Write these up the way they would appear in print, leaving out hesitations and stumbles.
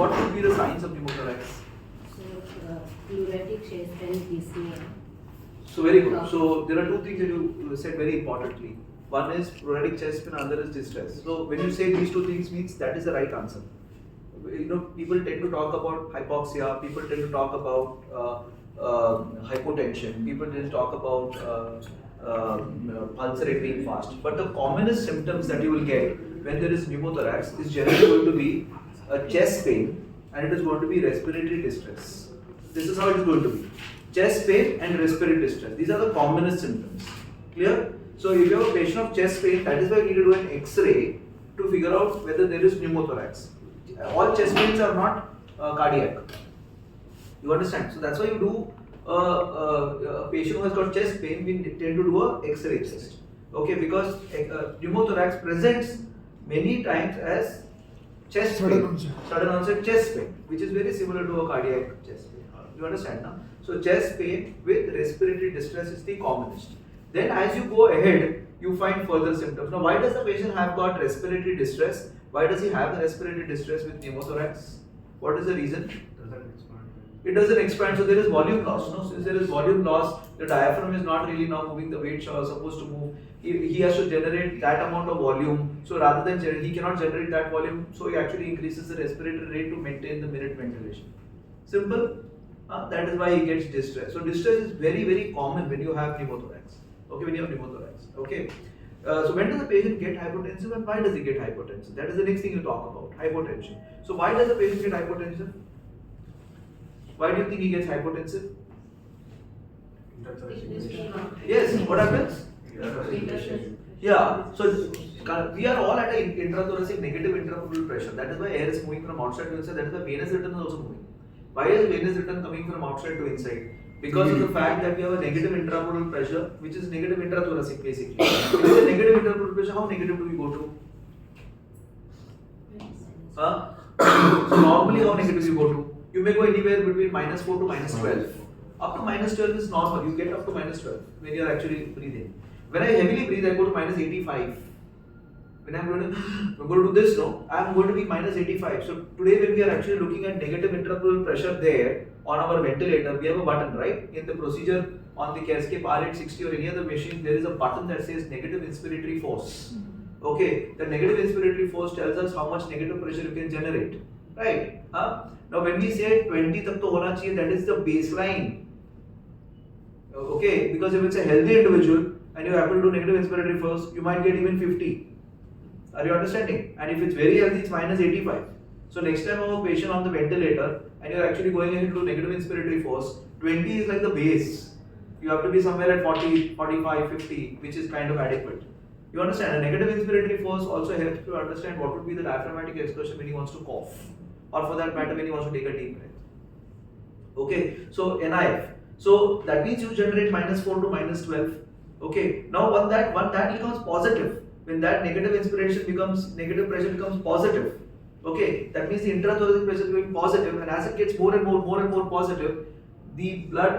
what would be the signs of pneumothorax? So, pleuritic chest pain, dyspnea. So very good. So there are two things that you said very importantly. One is pleuritic chest pain, another is distress. So when you say these two things, means that is the right answer. You know, people tend to talk about hypoxia, people tend to talk about hypotension, people tend to talk about pulse rate being fast. But the commonest symptoms that you will get when there is pneumothorax is generally going to be a chest pain and it is going to be respiratory distress. This is how it is going to be. Chest pain and respiratory distress. These are the commonest symptoms. Clear? So if you have a patient of chest pain, that is why you need to do an X-ray to figure out whether there is pneumothorax. All chest pains are not cardiac. You understand? So that's why you do a patient who has got chest pain, we tend to do a X-ray test. Okay, because pneumothorax presents many times as chest pain, sudden onset chest pain, which is very similar to a cardiac chest pain. You understand now? So chest pain with respiratory distress is the commonest. Then as you go ahead, you find further symptoms. Now why does the patient have got respiratory distress? Why does he have the respiratory distress with pneumothorax? What is the reason? It doesn't expand, so there is volume loss. No? Since there is volume loss, the diaphragm is not really now moving the way it's supposed to move. He has to generate that amount of volume. So rather than he cannot generate that volume, so he actually increases the respiratory rate to maintain the minute ventilation. Simple. That is why he gets distress. So distress is very, very common when you have pneumothorax. Okay, when you have pneumothorax. Okay. So when does the patient get hypotensive and why does he get hypotensive? That is the next thing you talk about, hypotension. So why does the patient get hypotensive? Why do you think he gets hypotensive? Yes, what happens? Yeah, so we are all at an intrathoracic negative intrapulmonary pressure. That is why air is moving from outside to inside. That is why venous return is also moving. Why is venous return coming from outside to inside? Because of the fact that we have a negative intrapulmonary pressure, which is negative intrathoracic basically. If it is a negative intrapulmonary pressure, how negative do we go to? So normally how negative you go to? You may go anywhere between -4 to -12. Up to -12 is normal. You get up to -12 when you are actually breathing. When I heavily breathe, I go to -85. When I'm going to do this, no, I'm going to be -85. So today, when we are actually looking at negative intrapulmonary pressure there on our ventilator, we have a button, right? In the procedure on the Carescape R860 or any other machine, there is a button that says negative inspiratory force. Okay, the negative inspiratory force tells us how much negative pressure you can generate, right? Now, when we say 20 tak to hona chahiye, that is the baseline. Okay, because if it's a healthy individual and you happen to do negative inspiratory force, you might get even 50. Are you understanding? And if it's very healthy, it's -85. So next time you have a patient on the ventilator and you're actually going ahead to do negative inspiratory force, 20 is like the base. You have to be somewhere at 40, 45, 50, which is kind of adequate. You understand? A negative inspiratory force also helps to understand what would be the diaphragmatic expression when he wants to cough, or for that matter when he wants to take a deep breath. Okay, so NIF. So that means you generate -4 to -12. Okay, now when that becomes positive, when that negative inspiration becomes negative pressure becomes positive. Okay, that means the intrathoracic pressure is going positive, and as it gets more and more positive, the blood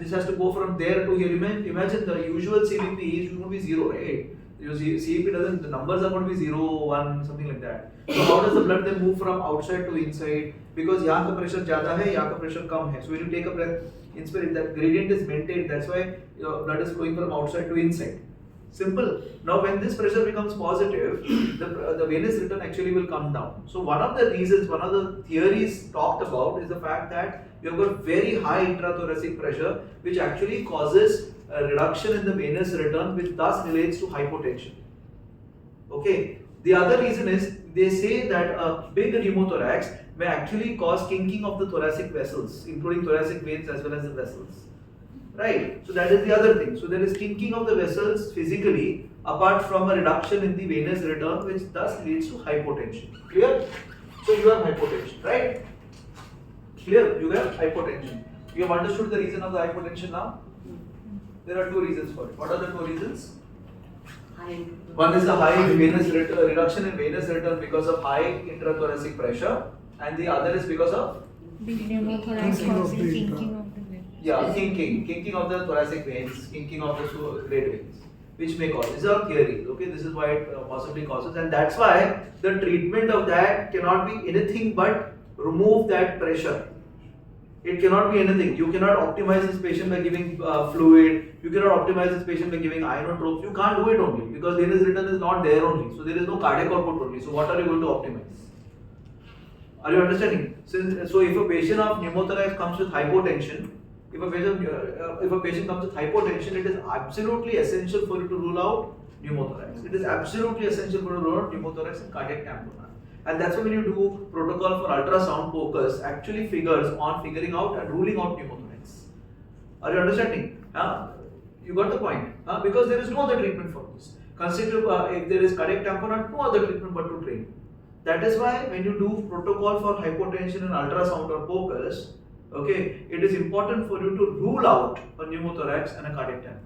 this has to go from there to here. Imagine the usual CVP is going to be 0, right? You see, CVP doesn't, the numbers are going to be 0, 1, something like that. So how does the blood then move from outside to inside? Because यहाँ का pressure ज़्यादा है, यहाँ का pressure कम है. So when you take a breath, inspire, that gradient is maintained. That's why your blood is flowing from outside to inside. Simple. Now when this pressure becomes positive, the venous return actually will come down. So one of the reasons, one of the theories talked about is the fact that you have got very high intrathoracic pressure, which actually causes a reduction in the venous return, which thus relates to hypotension. Okay. The other reason is they say that a big pneumothorax may actually cause kinking of the thoracic vessels, including thoracic veins as well as the vessels. Right? So that is the other thing. So there is kinking of the vessels physically apart from a reduction in the venous return, which thus leads to hypotension. Clear? So you have hypotension, right? Clear? You have hypotension. You have understood the reason of the hypotension now? There are two reasons for it. What are the two reasons? One is the high venous reduction in venous return because of high intrathoracic pressure, and the other is because of pneumothorax causing kinking of the veins. Yeah, kinking of the thoracic veins, kinking of the great veins, which may cause. These are theories. Okay, this is why it possibly causes, and that's why the treatment of that cannot be anything but remove that pressure. It cannot be anything. You cannot optimize this patient by giving fluid. You cannot optimize this patient by giving inotropes. You can't do it only because venous return is not there only. So there is no cardiac output only. So what are you going to optimize? Are you understanding? So if a patient of pneumothorax comes with hypotension, if a patient comes with hypotension, it is absolutely essential for you to rule out pneumothorax. It is absolutely essential for you to rule out pneumothorax and cardiac tamponade. And that's why when you do protocol for ultrasound, focus actually figures on figuring out and ruling out pneumothorax. Are you understanding? You got the point? Because there is no other treatment for this. Consider if there is cardiac tamponade, no other treatment but to drain. That is why when you do protocol for hypotension and ultrasound or focus, okay, it is important for you to rule out a pneumothorax and a cardiac tamponade.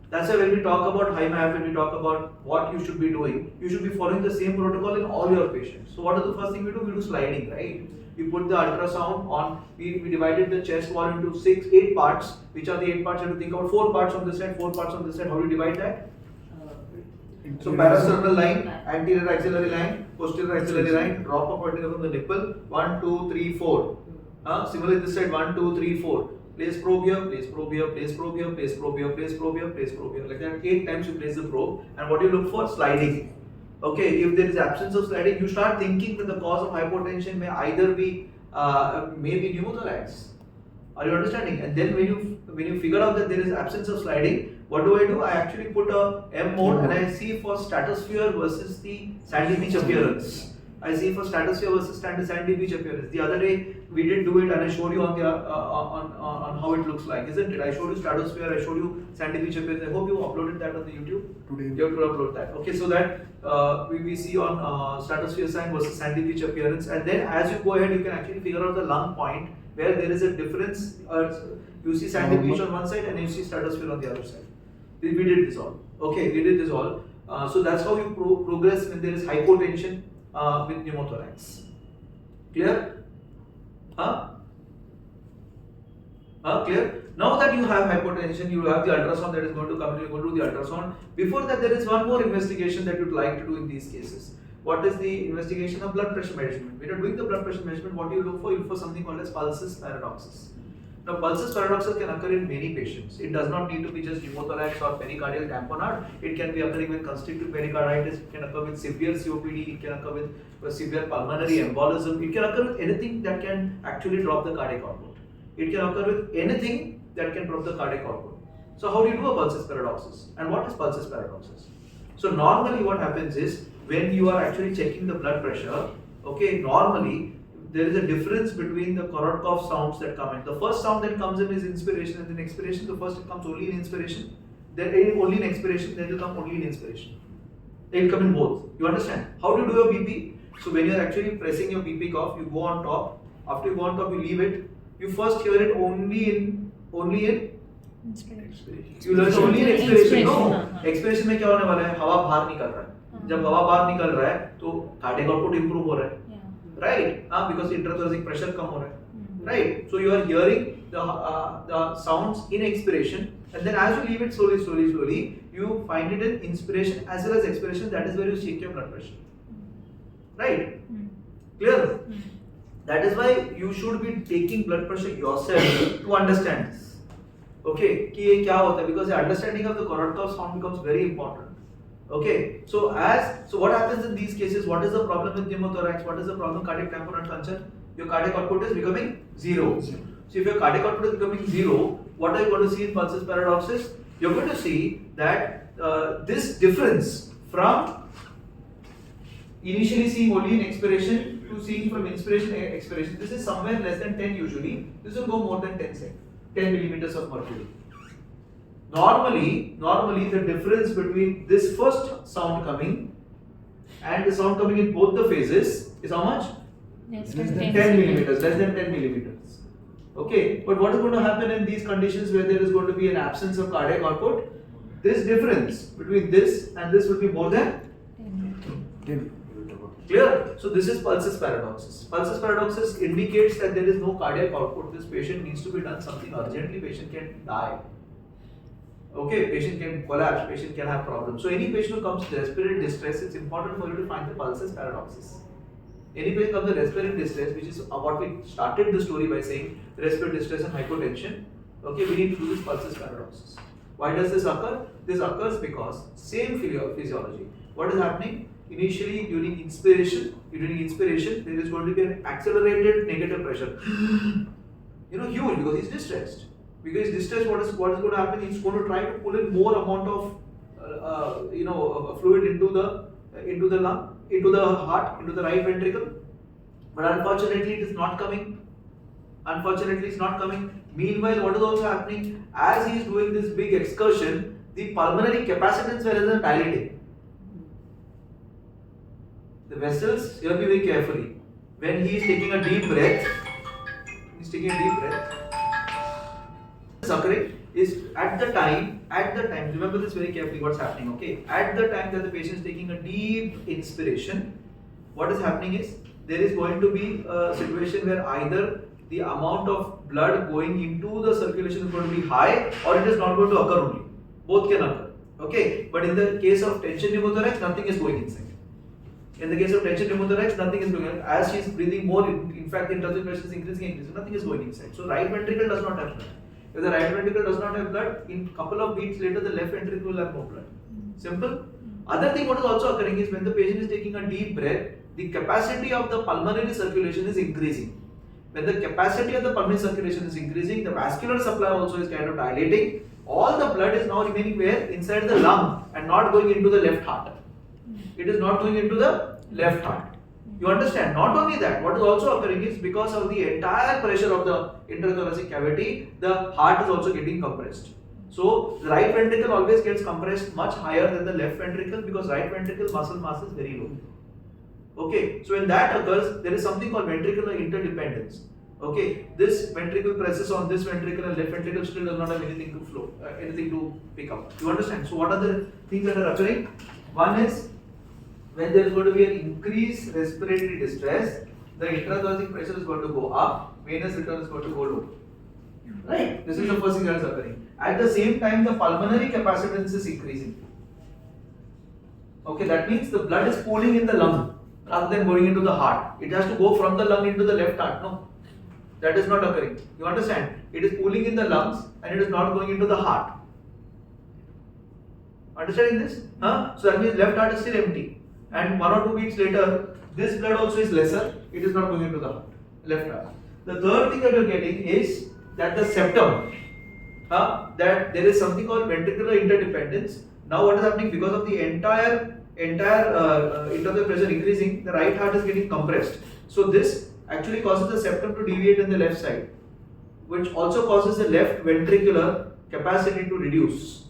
That's why when we talk about HIMAP, when we talk about what you should be doing, you should be following the same protocol in all your patients. So what is the first thing we do? We do sliding, right? We put the ultrasound on, we divided the chest wall into 8 parts. Which are the 8 parts? You have to think about 4 parts on this side, 4 parts on this side. How do you divide that? So parasternal line, anterior axillary line, posterior axillary line, drop of vertical from the nipple, 1, 2, 3, 4. Similarly this side, 1, 2, 3, 4. Place probe here, place probe here, place probe here, place probe here, place probe here, place probe here. Like that, 8 times you place the probe. And what you look for? Sliding. Okay, if there is absence of sliding, you start thinking that the cause of hypotension may either be maybe pneumothorax. Are you understanding? And then when you figure out that there is absence of sliding, what do? I actually put a M mode and I see for stratosphere versus the sandy beach appearance. I see for stratosphere versus sandy beach appearance. The other day we did do it and I showed you on the on how it looks like, isn't it? I showed you stratosphere, I showed you sandy beach appearance. I hope you uploaded that on the YouTube. Today. You have to upload that. Okay, so that we see on stratosphere sign versus sandy beach appearance, and then as you go ahead, you can actually figure out the lung point where there is a difference. You see sandy beach on one side and you see stratosphere on the other side. We did this all. Okay, we did this all. So that's how you progress when there is hypotension with pneumothorax. Clear? Clear? Now that you have hypotension, you have the ultrasound that is going to come in, you are going to do the ultrasound. Before that, there is one more investigation that you would like to do in these cases. What is the investigation of blood pressure measurement? When you are doing the blood pressure measurement, what do you look for? You look for something called as pulsus paradoxus. Now, pulsus paradoxus can occur in many patients. It does not need to be just pneumothorax or pericardial tamponade. It can be occurring with constrictive pericarditis. It can occur with severe COPD. It can occur with severe pulmonary embolism. It can occur with anything that can actually drop the cardiac output. It can occur with anything that can drop the cardiac output. So, how do you do a pulsus paradoxus? And what is pulsus paradoxus? So, normally what happens is when you are actually checking the blood pressure, okay, normally there is a difference between the Korotkov sounds that come in. The first sound that comes in is inspiration, and then expiration. The first it comes only in inspiration, then only in expiration, then it will come only in inspiration. They will come in both. You understand? How do you do your BP? So when you are actually pressing your BP cuff, you go on top. After you go on top, you leave it. You first hear it only in Inspiration. you learn only in expiration. No, हाँ. expiration में क्या होने वाला है? हवा बाहर निकल रहा है. जब हवा बाहर निकल रहा है, तो cardiac output improve हो रहा है. Right? Because intrathoracic pressure come हो रहा है. Right? So you are hearing the sounds in expiration, and then as you leave it slowly, you find it in inspiration as well as expiration. That is where you check your blood pressure. Right? Clear? That is why you should be taking blood pressure yourself to understand this. Okay? कि ये क्या होता है? Because the understanding of the Korotkov sound becomes very important. Okay, so what happens in these cases? What is the problem with pneumothorax? What is the problem cardiac tamponade concern? Your cardiac output is becoming zero. So if your cardiac output is becoming zero, what are you going to see in pulsus paradoxus? You're going to see that this difference from initially seeing only in expiration to seeing from inspiration to expiration, this is somewhere less than 10 usually. This will go more than 10 millimeters of mercury. Normally the difference between this first sound coming and the sound coming in both the phases is how much? Less Less than than 10 millimeters, less than 10 millimeters. Okay, but what is going to happen in these conditions where there is going to be an absence of cardiac output? This difference between this and this will be more than 10. clear. So this is pulsus paradoxus. Pulsus paradoxus indicates that there is no cardiac output. This patient needs to be done something urgently. Patient can die. Okay, patient can collapse, patient can have problems. So any patient who comes to respiratory distress, it's important for you to find the pulsus paradoxus. Any patient comes with respiratory distress, which is what we started the story by saying, respiratory distress and hypotension. Okay, we need to do this pulsus paradoxus. Why does this occur? This occurs because same physiology. What is happening? Initially, during inspiration, there is going to be an accelerated negative pressure. Huge, because he's distressed. Because he's distressed, what is going to happen? He's going to try to pull in more amount of fluid into the lung, into the heart, into the right ventricle. But unfortunately, it is not coming. Meanwhile, what is also happening? As he is doing this big excursion, the pulmonary capacitance is dilating. The vessels, hear me very carefully. When he is taking a deep breath, occurring is at the time, remember this very carefully what's happening, okay? At the time that the patient is taking a deep inspiration, what is happening is, there is going to be a situation where either the amount of blood going into the circulation is going to be high, or it is not going to occur only. Both can occur, okay? But in the case of tension pneumothorax, nothing is going inside. In the case of tension pneumothorax, nothing is going on. As she is breathing more, in fact, the intrinsic pressure is increasing, nothing is going inside. So right ventricle does not have blood. If the right ventricle does not have blood, in couple of beats later, the left ventricle will have no blood. Simple. Other thing what is also occurring is when the patient is taking a deep breath, the capacity of the pulmonary circulation is increasing. When the capacity of the pulmonary circulation is increasing, the vascular supply also is kind of dilating. All the blood is now remaining where? Inside the lung and not going into the left heart. It is not going into the left heart. You understand? Not only that, what is also occurring is because of the entire pressure of the intrathoracic cavity, the heart is also getting compressed. So, the right ventricle always gets compressed much higher than the left ventricle because right ventricle muscle mass is very low. Okay, so when that occurs, there is something called ventricular interdependence. Okay, this ventricle presses on this ventricle and left ventricle still does not have anything to flow, anything to pick up. You understand? So, what are the things that are occurring? One is, when there is going to be an increased respiratory distress, the intrathoracic pressure is going to go up, venous return is going to go low. Right? This is the first thing that is occurring. At the same time, the pulmonary capacitance is increasing. Okay, that means the blood is pooling in the lung rather than going into the heart. It has to go from the lung into the left heart. No, that is not occurring. You understand? It is pooling in the lungs and it is not going into the heart. Understanding this? So that means left heart is still empty. And 1 or 2 weeks later, this blood also is lesser, it is not going into the heart, left heart. The third thing that you are getting is that the septum, that there is something called ventricular interdependence. Now what is happening? Because of the entire intrathoracic pressure increasing, the right heart is getting compressed. So this actually causes the septum to deviate in the left side, which also causes the left ventricular capacity to reduce.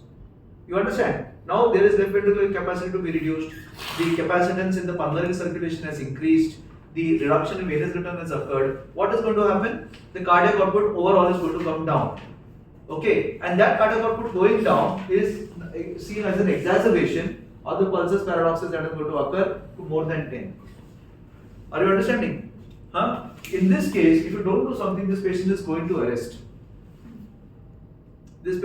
You understand? Now there is left ventricular capacity to be reduced, the capacitance in the pulmonary circulation has increased, the reduction in venous return has occurred. What is going to happen? The cardiac output overall is going to come down. Okay, and that cardiac output going down is seen as an exacerbation of the pulsus paradoxus that is going to occur to more than 10. Are you understanding? In this case, if you don't do something, this patient is going to arrest. This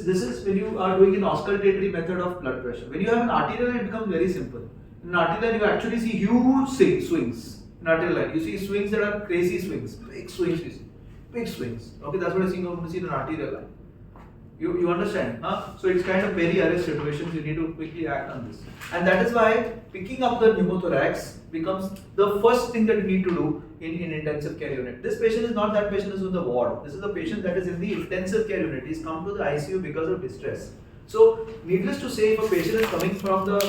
is when you are doing an auscultatory method of blood pressure. When you have an arterial line, it becomes very simple. In an arterial line, you actually see huge swings. In arterial line, you see swings that are crazy swings, big swings. Okay, that's what I think you're going to see in an arterial line. You understand? So it's kind of very arrest situations. You need to quickly act on this, and that is why picking up the pneumothorax becomes the first thing that you need to do in intensive care unit. This patient is not that patient is in the ward. This is the patient that is in the intensive care unit. He's come to the ICU because of distress. So, needless to say, if a patient is coming from the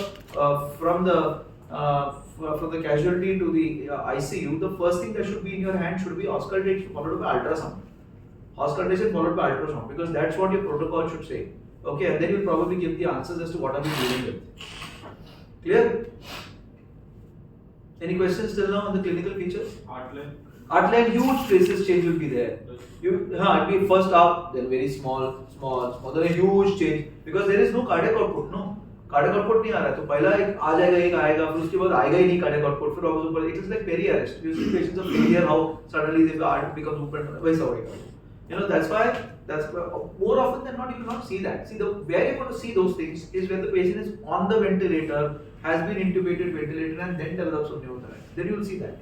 casualty to the ICU, the first thing that should be in your hand should be auscultation followed by ultrasound. Auscultation followed by ultrasound, because that's what your protocol should say. Okay, and then you'll probably give the answers as to what are we dealing with. Clear? Any questions till now on the clinical features? Heartline, huge traces change will be there. It'll be first up, then very small, then a huge change, because there is no cardiac output, no. Cardiac output नहीं आ रहा है, तो पहला एक आ जाएगा, एक आएगा, फिर उसके बाद आएगा ही नहीं cardiac output, फिर वापस ऊपर, it is like peri-arrest. You see patients of failure, how suddenly the heart becomes open, वैसा होएगा. That's why more often than not you cannot see that. See, where you're going to see those things is when the patient is on the ventilator has been intubated, ventilated, and then develops a pneumothorax. Then you will see that.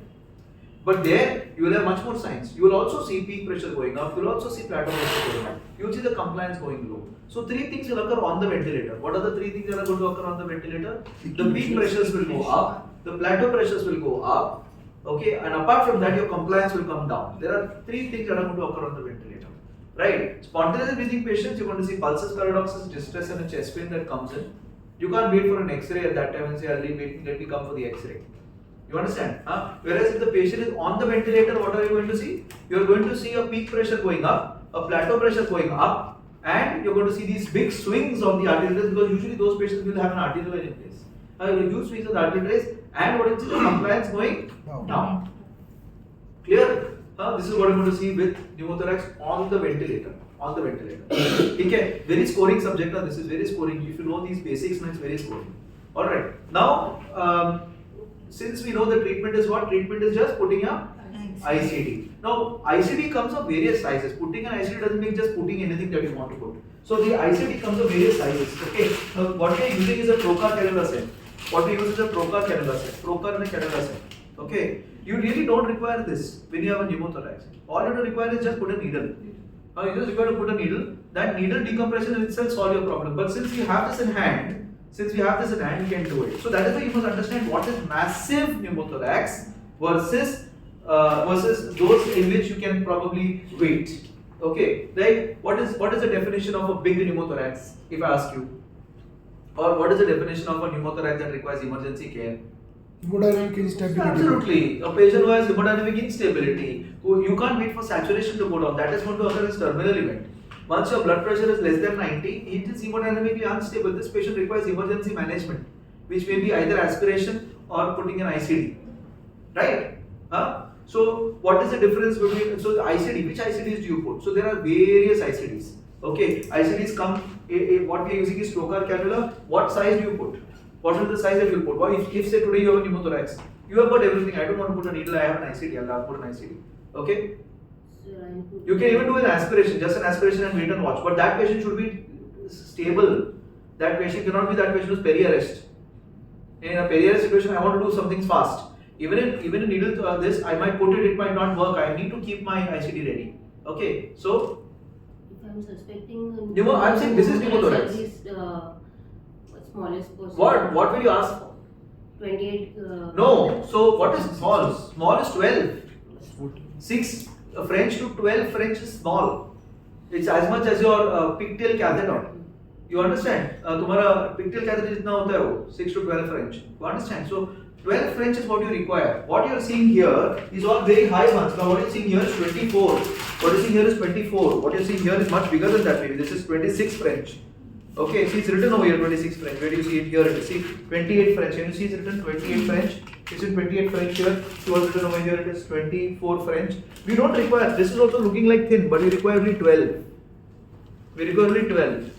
But there you will have much more signs. You will also see peak pressure going up. You will also see plateau pressure going up. You will see the compliance going low. So 3 things will occur on the ventilator. What are the 3 things that are going to occur on the ventilator? The peak pressures will go up. The plateau pressures will go up. Okay, and apart from that, your compliance will come down. There are 3 things that are going to occur on the ventilator. Right? Spontaneous breathing patients, you're going to see pulses, paradoxes, distress, and a chest pain that comes in. You can't wait for an X-ray at that time and say, "I'll wait, let me come for the X-ray." You understand? Whereas if the patient is on the ventilator, what are you going to see? You are going to see a peak pressure going up, a plateau pressure going up, and you're going to see these big swings of the arterial rays, because usually those patients will have an arterial vein in place. Huge swings of the arterial rays, and what is the compliance going down. Clear? This is what I'm going to see with pneumothorax on the ventilator. On the ventilator. Okay, very scoring subject. This is very scoring. If you know these basics, it's very scoring. All right. Now, since we know the treatment is what? Treatment is just putting a ICD. Now, ICD comes of various sizes. Putting an ICD doesn't mean just putting anything that you want to put. So the ICD comes of various sizes. Okay. Now, what we are using is a trocar cannula set. What we use is a trocar cannula set. Trocar and a cannula set. Okay. You really don't require this when you have a pneumothorax. All you require is just put a needle. You just require to put a needle. That needle decompression in itself solve your problem. But since you have this in hand, you can do it. So that is why you must understand what is massive pneumothorax versus those in which you can probably wait. Okay, like what is the definition of a big pneumothorax? If I ask you, or what is the definition of a pneumothorax that requires emergency care? Hemodynamic instability. Absolutely. A patient who has hemodynamic instability, who you can't wait for saturation to go down, that is going to occur as terminal event. Once your blood pressure is less than 90, it is hemodynamically unstable. This patient requires emergency management, which may be either aspiration or putting an ICD. Right? So, what is the difference between, so the ICD, which ICDs do you put? So, there are various ICDs. Okay, ICDs come, what we are using is trocar cannula. What size do you put? What is the size that you put? What if say today you have a pneumothorax, you have got everything. I don't want to put a needle, I have an ICD, I'll put an ICD. Okay? You can even do an aspiration, just an aspiration and wait and watch. But that patient should be stable. That patient cannot be that patient who's peri-arrest. In a peri-arrest situation, I want to do something fast. Even a needle to this, I might put it, it might not work. I need to keep my ICD ready. Okay, so if I'm suspecting, I'm saying this is pneumothorax. Smallest possible. What will you ask for? 28. No. So what is small? Small is 12. 6 French to 12 French is small. It's as much as your pigtail catheter. You understand? तुम्हारा pigtail catheter जितना होता है वो 6 to 12 French. You understand? So 12 French is what you require. What you are seeing here is all very high ones. Now what you are seeing here is 24. What you are seeing here is 24. What you are seeing here is much bigger than that. Maybe this is 26 French. Okay, see it's written over here 26 French. Where do you see it here? See 28 French. Can you see it's written 28 French? It's in 28 French here. It was written over here. It is 24 French. We don't require. This is also looking like thin, but we require only 12. We require only 12.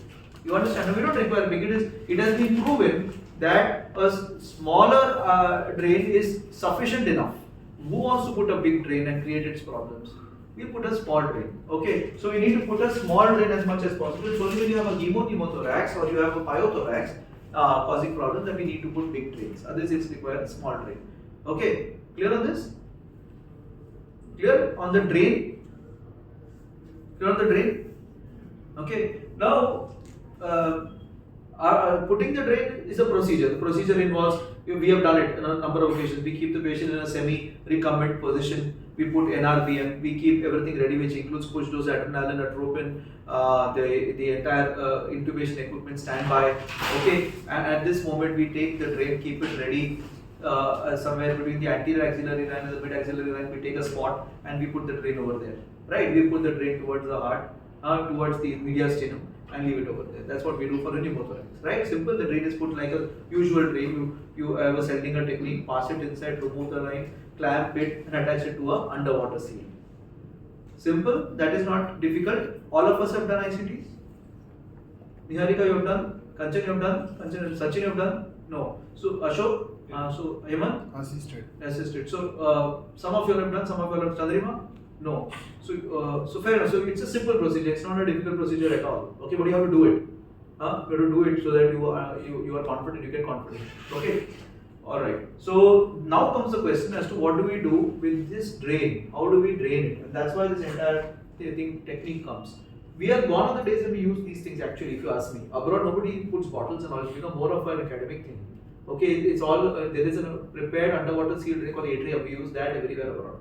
You understand? No, we don't require big. It has been proven that a smaller drain is sufficient enough. Who wants to put a big drain and create its problems? We put a small drain. Okay, so we need to put a small drain as much as possible. So only when you have a pneumothorax or you have a pyothorax causing problems, that we need to put big drains. Otherwise, it's required a small drain. Okay, clear on this? Clear on the drain? Clear on the drain? Okay, now putting the drain is a procedure. The procedure involves, we have done it on a number of occasions. We keep the patient in a semi-recumbent position. We put NRBM. We keep everything ready, which includes push dose adrenaline, atropine, the entire intubation equipment standby. Okay, and at this moment we take the drain, keep it ready. Somewhere between the anterior axillary line and the mid axillary line, we take a spot and we put the drain over there. Right? We put the drain towards the heart, towards the mediastinum, and leave it over there. That's what we do for a pneumothorax. Right? Simple. The drain is put like a usual drain. You have a Seldinger technique. Pass it inside, remove the line, clamp it, and attach it to a underwater seal. Simple. That is not difficult. All of us have done ICTs. Niharika, you have done. Kanchan, you have done. Sachin, you have done. No. So Ashok. So Hemant? Assisted. So some of you have done, some of you have Chandrima? No. So fair enough. So it's a simple procedure. It's not a difficult procedure at all. Okay, but you have to do it. You have to do it so that you are confident, you get confident. Okay. Alright. So now comes the question as to what do we do with this drain? How do we drain it? And that's why this entire technique comes. We are gone on the days when we use these things actually, if you ask me. Abroad nobody puts bottles and all, it's become more of an academic thing. Okay, it's all, there is a prepared underwater seal drain called atrium, we use that everywhere abroad.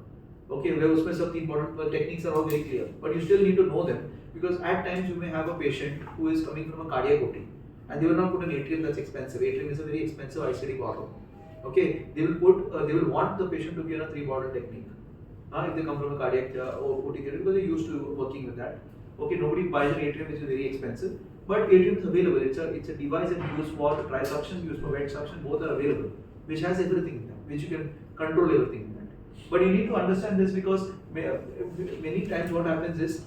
Okay, where usme sab the important techniques are all very clear. But you still need to know them because at times you may have a patient who is coming from a cardiac OT and they will not put an atrium that's expensive. Atrium is a very expensive ICD bottle. Okay, they will want the patient to be on a 3-bottle technique. If they come from a cardiac OT theater because they're used to working with that. Okay, nobody buys an atrium which is very expensive, but atrium is available. It's a device that you use for dry suction, used for wet suction, both are available, which has everything in them, which you can control everything in that. But you need to understand this because many times what happens is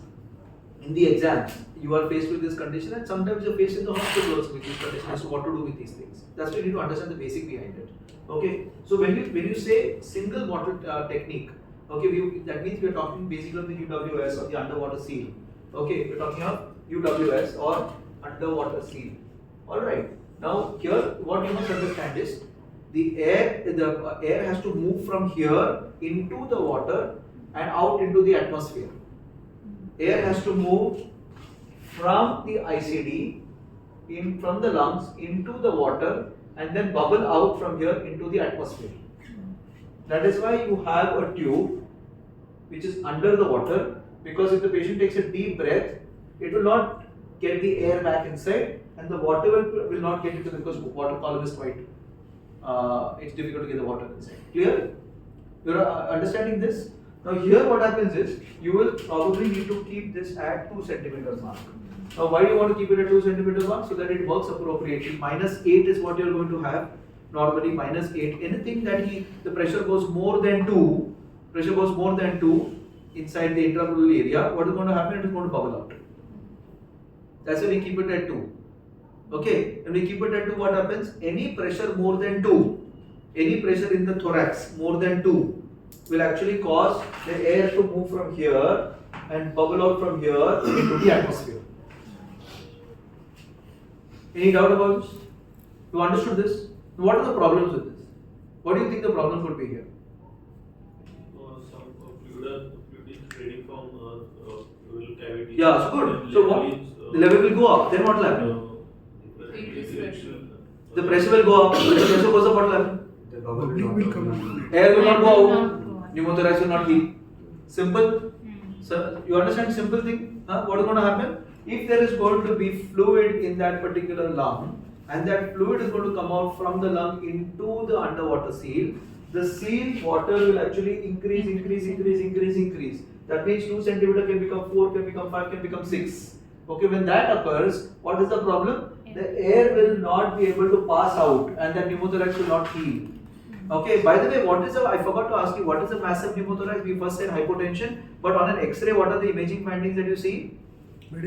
in the exams you are faced with this condition and sometimes you're faced in the hospital also with this condition as to what to do with these things. That's why you need to understand the basic behind it. Okay, so when you say single bottle technique, okay, that means we are talking basically of the UWS or the underwater seal. Okay, we're talking of UWS or underwater seal. Alright, now here what you must understand is the air has to move from here into the water and out into the atmosphere. Air has to move from the ICD from the lungs into the water and then bubble out from here into the atmosphere. That is why you have a tube which is under the water, because if the patient takes a deep breath, it will not get the air back inside and the water will not get into, because water column is quite, it's difficult to get the water inside. Clear? You are understanding this? Now here what happens is, you will probably need to keep this at 2 centimeters mark. Now why do you want to keep it at 2 centimeters mark? So that it works appropriately. -8 is what you are going to have. Normally -8. Anything that the pressure goes more than 2, inside the intrapleural area, what is going to happen? It is going to bubble out. That's why we keep it at 2. Okay, when we keep it at 2, what happens? Any pressure more than 2, any pressure in the thorax more than 2 will actually cause the air to move from here and bubble out from here into the atmosphere. Any doubt about this? You understood this? What are the problems with this? What do you think the problem could be here? Some fluid is spreading from pleural cavity. Yeah, so good. So what? The level will go up. Then what will happen? The pressure will go up. When the pressure goes up, what will happen? The bubble will come out. Air will not go out. Pneumothorax will not heal. Simple. So you understand simple thing? What is going to happen? If there is going to be fluid in that particular lung, and that fluid is going to come out from the lung into the underwater seal, the seal water will actually increase. That means 2 centimeter can become 4, can become 5, can become 6. Okay, when that occurs, what is the problem? The air will not be able to pass out and the pneumothorax will not heal. Okay, by the way, I forgot to ask you, what is a massive pneumothorax? We first said hypotension, but on an X-ray, what are the imaging findings that you see? What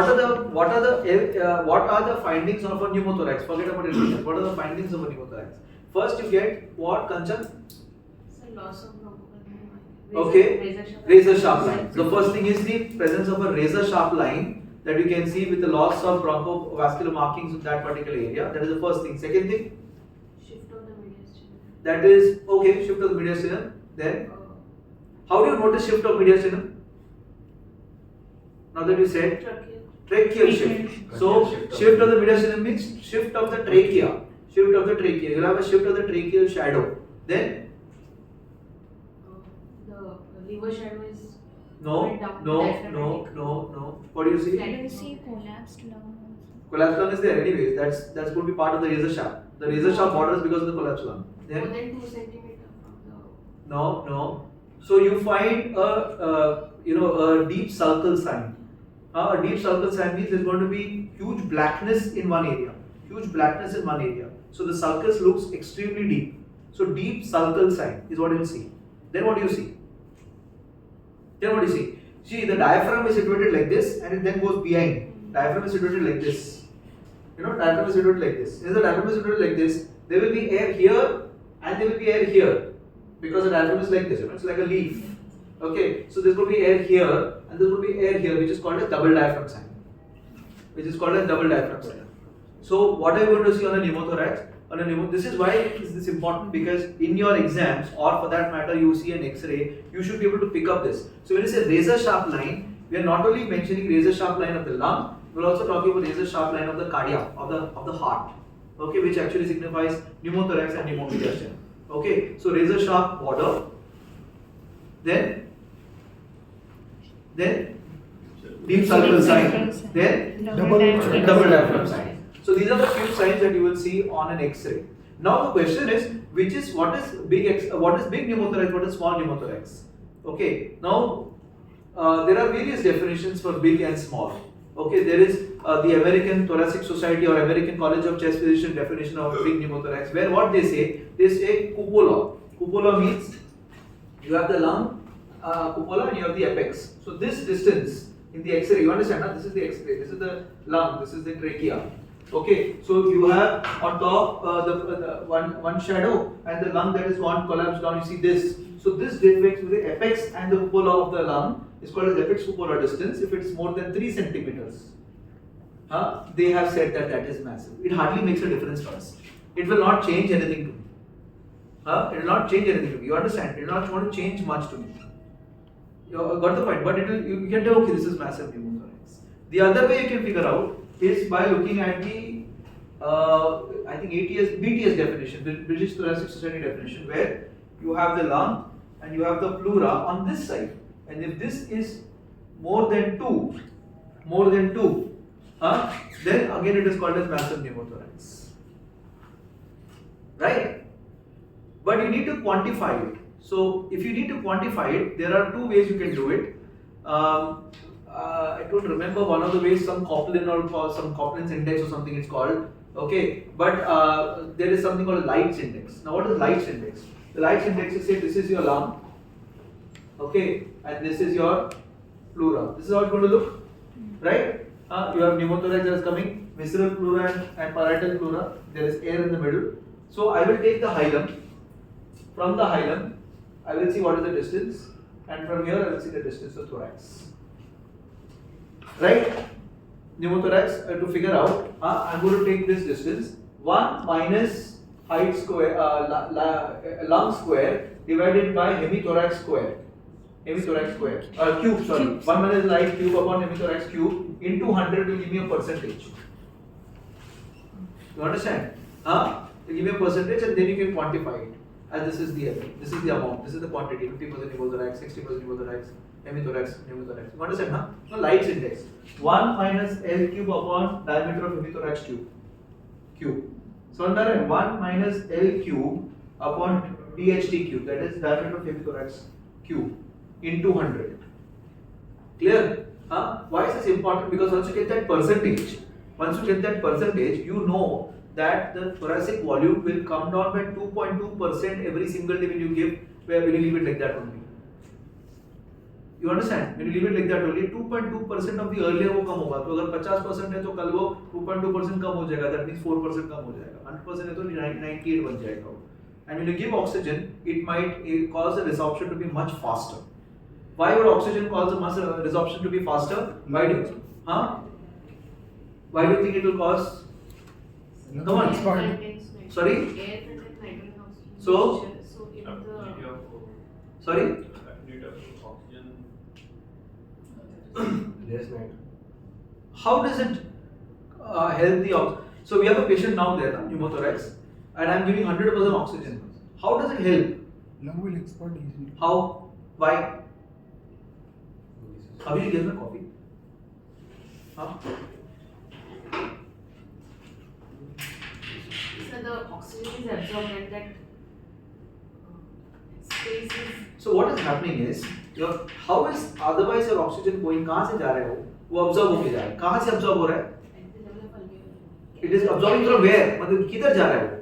are the findings of a pneumothorax? Forget about anything else. What are the findings of a pneumothorax? First, you get what, Kanchan? Loss of bronchopneumonia. Okay, razor sharp line. The first thing is the presence of a razor sharp line that you can see with the loss of bronchovascular markings in that particular area. That is the first thing. Second thing? Shift of the mediastinum. That is, okay, shift of the mediastinum. Then, how do you notice shift of mediastinum? Now that you said, tracheal shift. So, shift of the mediastinum means shift of the trachea. Shift of the trachea. You will have a shift of the tracheal shadow. Then, the liver shadow is no. What do you see? I will see collapsed lung also. Collapsed lung is there anyways. That's going to be part of the razor sharp. The razor sharp border is because of the collapsed lung. More than 2 centimeters from the. No. So you find a deep sulcal sign. A deep sulcal sign means there's going to be huge blackness in one area. So the sulcus looks extremely deep. So deep sulcal sign is what you'll see. Then what do you see? See, the diaphragm is situated like this and it then goes behind. Diaphragm is situated like this. Diaphragm is situated like this. If the diaphragm is situated like this, there will be air here and there will be air here. Because the diaphragm is like this, it's like a leaf. Okay, so there's going to be air here and there's going to be air here, which is called a double diaphragm sign. which is called as double diaphragm setup. So what are you going to see on a pneumothorax? This is why is this important, because in your exams, or for that matter you see an X-ray, you should be able to pick up this. So when you say razor sharp line, we are not only mentioning razor sharp line of the lung, we are also talking about razor sharp line of the cardiac, of the heart, okay, which actually signifies pneumothorax and pneumomediastinum. Okay, so razor sharp border, then deep circle sign, then Double diaphragm sign. So these are the few signs that you will see on an X-ray. Now the question is, what is big pneumothorax, what is small pneumothorax? Okay, now there are various definitions for big and small. Okay, there is the American Thoracic Society or American College of Chest Physician definition of big pneumothorax, where what they say cupola. Cupola means you have the lung cupola and you have the apex. So this distance in the X-ray, you understand? This is the X-ray. This is the lung. This is the trachea. Okay, so you have on top the one shadow and the lung that is gone collapsed down. You see this. So this defects with the apex and the cupola of the lung is called as apex cupola distance. If it's more than 3 centimeters, they have said that is massive. It hardly makes a difference for us. It will not change anything to me. It will not change anything to me. You understand? It will not want to change much to me. You got the point? But you can tell, okay, this is massive pneumothorax. The other way you can figure out is by looking at the I think BTS definition, the British Thoracic Society definition, where you have the lung and you have the pleura on this side, and if this is more than 2, then again it is called as massive pneumothorax, right? But you need to quantify it. So if you need to quantify it, there are 2 ways you can do it. I don't remember one of the ways, some Koplan or some Koplan's index or something it's called. Okay, but there is something called a Light's index. Now what is Light's index? The Light's index is, say, this is your lung, okay, and this is your pleura. This is how it's going to look, right? You have pneumothorax that is coming, visceral pleura and parietal pleura. There is air in the middle. So I will take the hilum. From the hilum, I will see what is the distance, and from here I will see the distance of thorax. Right? Pneumothorax, to figure out, I am going to take this distance, 1 minus height square, lung square divided by hemithorax square. Cube, sorry. 1 minus light cube upon hemithorax cube into 100 will give me a percentage. You understand? To give me a percentage, and then you can quantify it. And this is the amount, this is the quantity, 50% pneumothorax, 60% pneumothorax, hemithorax, pneumothorax. You understand? So Light's index, 1 minus L cube upon diameter of hemithorax cube. So under 1 minus L cube upon DHT cube, that is diameter of hemithorax cube, into 100. Clear? Why is this important? Because once you get that percentage, you know that the thoracic volume will come down by 2.2% every single day when you leave it like that only. You understand? When you leave it like that only, 2.2% of the earlier वो कम होगा. तो अगर 50% है तो कल वो 2.2% कम हो जाएगा. That means 4% कम हो जाएगा. 100% है तो 98 बन जाएगा. And when you give oxygen, it might cause the resorption to be much faster. Why would oxygen cause the resorption to be faster? Why do you think it will cause? Come on. Sorry? Air contains nitrogen oxygen. So? if Ability of Sorry? ability of oxygen. How does it help the oxygen? So we have a patient now there, pneumothorax, and I am giving 100% oxygen. How does it help? Lung will expand easily. How? Why? Abhi, give me coffee. So the oxygen is absorbed and that space is. So what is happening is, how is otherwise your oxygen going? कहाँ से जा रहा है वो absorb होके जा रहा है. कहाँ से absorb हो रहा है? It is absorbing from where? मतलब किधर जा रहा है वो?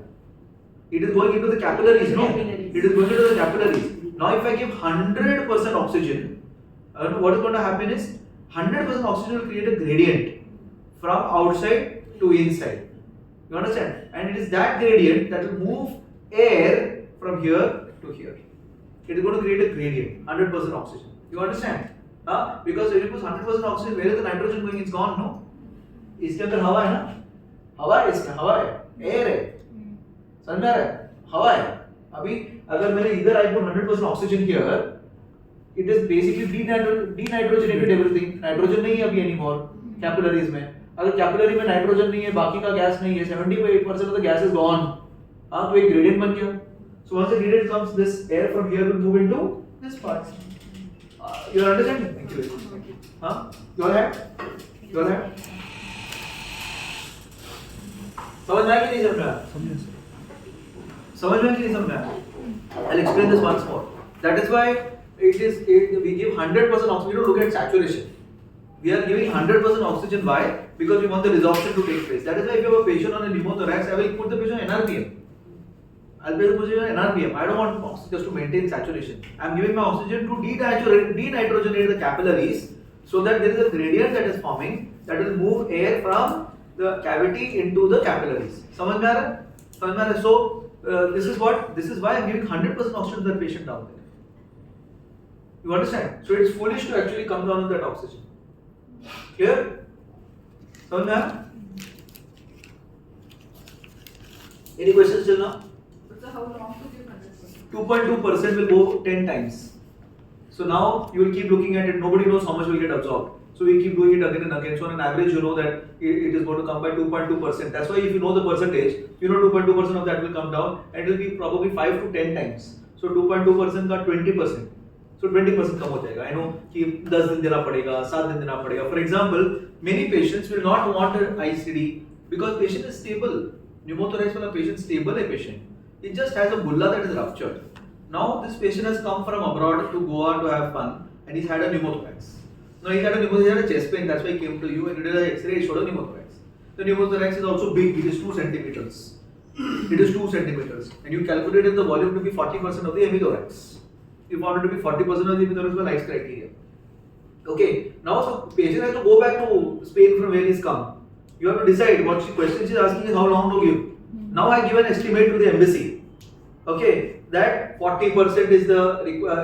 It is going into the capillaries, no? It is going into the capillaries. Now if I give 100% oxygen, what is going to happen is 100% oxygen will create a gradient from outside to inside. You understand? And it is that gradient that will move air from here to here. It is going to create a gradient, 100% oxygen. You understand? Because when you put 100% oxygen, where is the nitrogen going? It's gone, no? इसके अंदर हवा है ना, हवा है, इसमें हवा है, एयर है, समझ में आ रहा है, हवा है। अभी अगर मैंने इधर आई पुट 100% ऑक्सीजन किया, अगर it is basically denitrogenated everything, nitrogen नहीं है अभी एनीमोर कैपिलरीज में। अगर कैपिलरी में नाइट्रोजन नहीं है, बाकी का गैस नहीं है, 78% of the gas is gone, हां, तो एक ग्रेडियंट बन गया। So once the gradient comes, this air from here will move into this part. You understand actually? हां, यू ऑल हैव समझ में आया कि नहीं समझ में आया? समझ में कि नहीं समझ में आया? I'll explain this once more. That is why we give 100% oxygen. We don't look at saturation. We are giving 100% oxygen. Why? Because we want the resorption to take place. That is why if you have a patient on a pneumothorax, I will put the patient on NRPM. I'll place the patient on NRPM. I don't want oxygen just to maintain saturation. I'm giving my oxygen to denitrogenate the capillaries so that there is a gradient that is forming that will move air from the cavity into the capillaries. समझ में आ रहा है? समझ में आ रहा है? So this is why I'm giving 100% oxygen to the patient down there. You understand? So it's foolish to actually come down with that oxygen. Clear? समझ में आया? Any questions till now? So how long to give 100%? 2.2% will go 10 times. So now you will keep looking at it. Nobody knows how much will get absorbed. So we keep doing it again and again. So on an average, you know that it is going to come by 2.2%. That's why if you know the percentage, you know 2.2% of that will come down, and it will be probably 5 to 10 times. So 2.2% का 20%. So 20% कम हो जाएगा. I know कि 10 दिन देना पड़ेगा, 7 दिन देना पड़ेगा. For example, many patients will not want an ICD because patient is stable. Pneumothorax वाला patient stable है patient. It just has a bulla that is ruptured. Now this patient has come from abroad to Goa to have fun, and he's had a pneumothorax. No, he had a chest pain. That's why he came to you, and you did an X-ray. It showed a pneumothorax. The pneumothorax is also big. It is 2 centimeters. It is 2 centimeters, and you calculated the volume to be 40% of the hemithorax. You found it to be 40% of the hemithorax by Light's criteria. Okay. Now, so patient has to go back to Spain from where he's come. You have to decide what question she's asking is how long to give. Now I give an estimate to the embassy. Okay. That 40% is the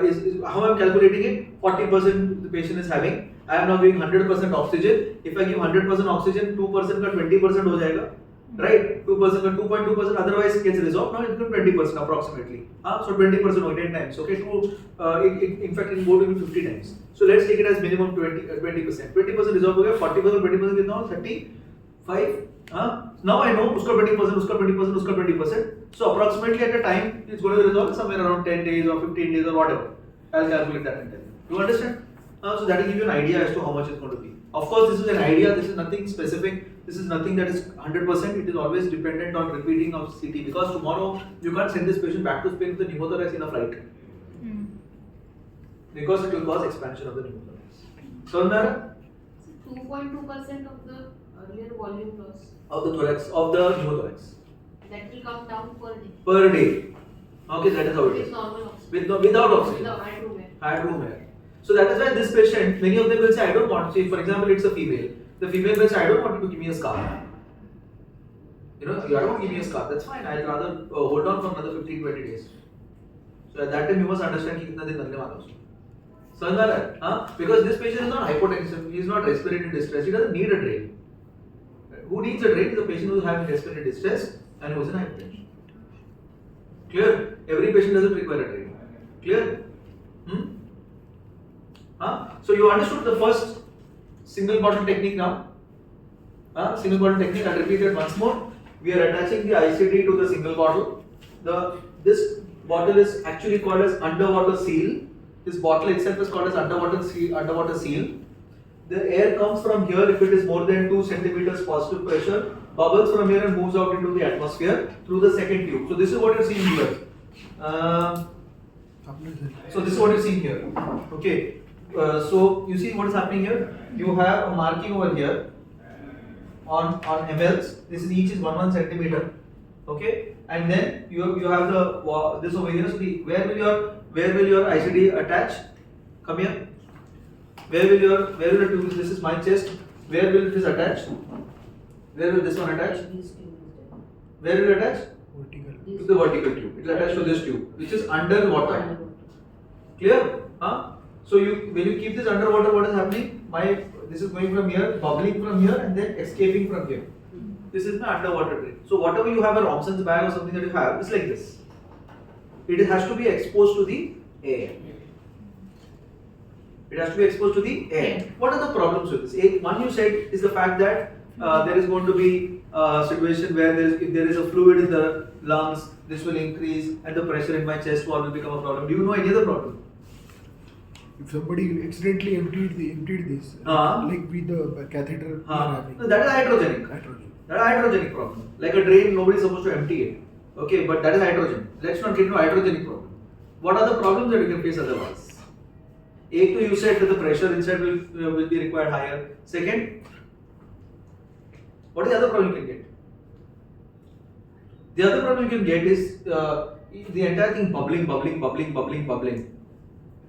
is how I'm calculating it. 40% the patient is having. I am now giving 100% oxygen. If I give 100% oxygen, 2% का 20% हो जाएगा, right? 2% का 2.2% otherwise gets resolved. Now it becomes 20% approximately. So 20% or 10 times. Okay, in fact it will go to 50 times. So let's take it as minimum 20%. 20% resolve हो गया. 40%, 20% कितना हो? 35. Now I know उसका 20%, उसका 20%, उसका 20%. So approximately at a time it's going to resolve somewhere around 10 days or 15 days or whatever. I'll calculate that and tell you. You understand? So that will give you an idea as to how much it's going to be. Of course, this is an idea. This is nothing specific. This is nothing that is 100%. It is always dependent on repeating of CT because tomorrow you can't send this patient back to Spain with the pneumothorax in a flight because it will cause expansion of the pneumothorax. So, 2.2% of the earlier volume loss of the thorax of the pneumothorax that will come down per day. per day. Okay, that is how it With is. normal oxygen. Without oxygen. Without high room air. Had room air. So that is why this patient, many of them will say, I don't want. Say, for example, it's a female. The female will say, I don't want you to give me a scar. You know, you don't want to give me a scar. That's fine. I'd rather hold on for another 15-20 days. So at that time, you must understand कि कितना दिन लगने वाला है उसको. समझ में आ रहा है? हाँ? Because this patient is not hypotensive. He is not respiratory distress. He doesn't need a drain. Who needs a drain is the patient who is having respiratory distress and who is in hypotension. Clear? Every patient doesn't require a drain. Clear? So you understood the first single bottle technique now? Single bottle technique, I'll repeat it once more. We are attaching the ICD to the single bottle. This bottle is actually called as underwater seal. This bottle itself is called as underwater seal. The air comes from here if it is more than 2 centimeters positive pressure, bubbles from here and moves out into the atmosphere through the second tube. So this is what you're seeing here. So this is what you're seeing here. Okay. So you see what is happening here? You have a marking over here on mLs. This is each is 1 centimeter. Okay, and then you have the this over here. So where will your ICD attach? Come here. Where will the tube? This is my chest. Where will this attach? Where will this one attach? Where will it attach? Vertical. To the vertical tube. It will attach to this tube, which is underwater. Clear? So when you keep this underwater, what is happening? This is going from here, bubbling from here, and then escaping from here. This is my underwater drain. So whatever you have a Romson's bag or something that you have is like this. It has to be exposed to the air. It has to be exposed to the air. What are the problems with this? One you said is the fact that there is going to be a situation where if there is a fluid in the lungs, this will increase and the pressure in my chest wall will become a problem. Do you know any other problem? If somebody accidentally emptied this, like with the catheter, we are having No, that is hydrogenic. nitrogen. That is hydrogenic problem. Like a drain, nobody is supposed to empty it. Okay, but that is hydrogen. Let's not get into hydrogenic problem. What are the problems that you can face otherwise? You said that the pressure inside will be required higher. Second, what is the other problem you can get? The other problem you can get is the entire thing bubbling.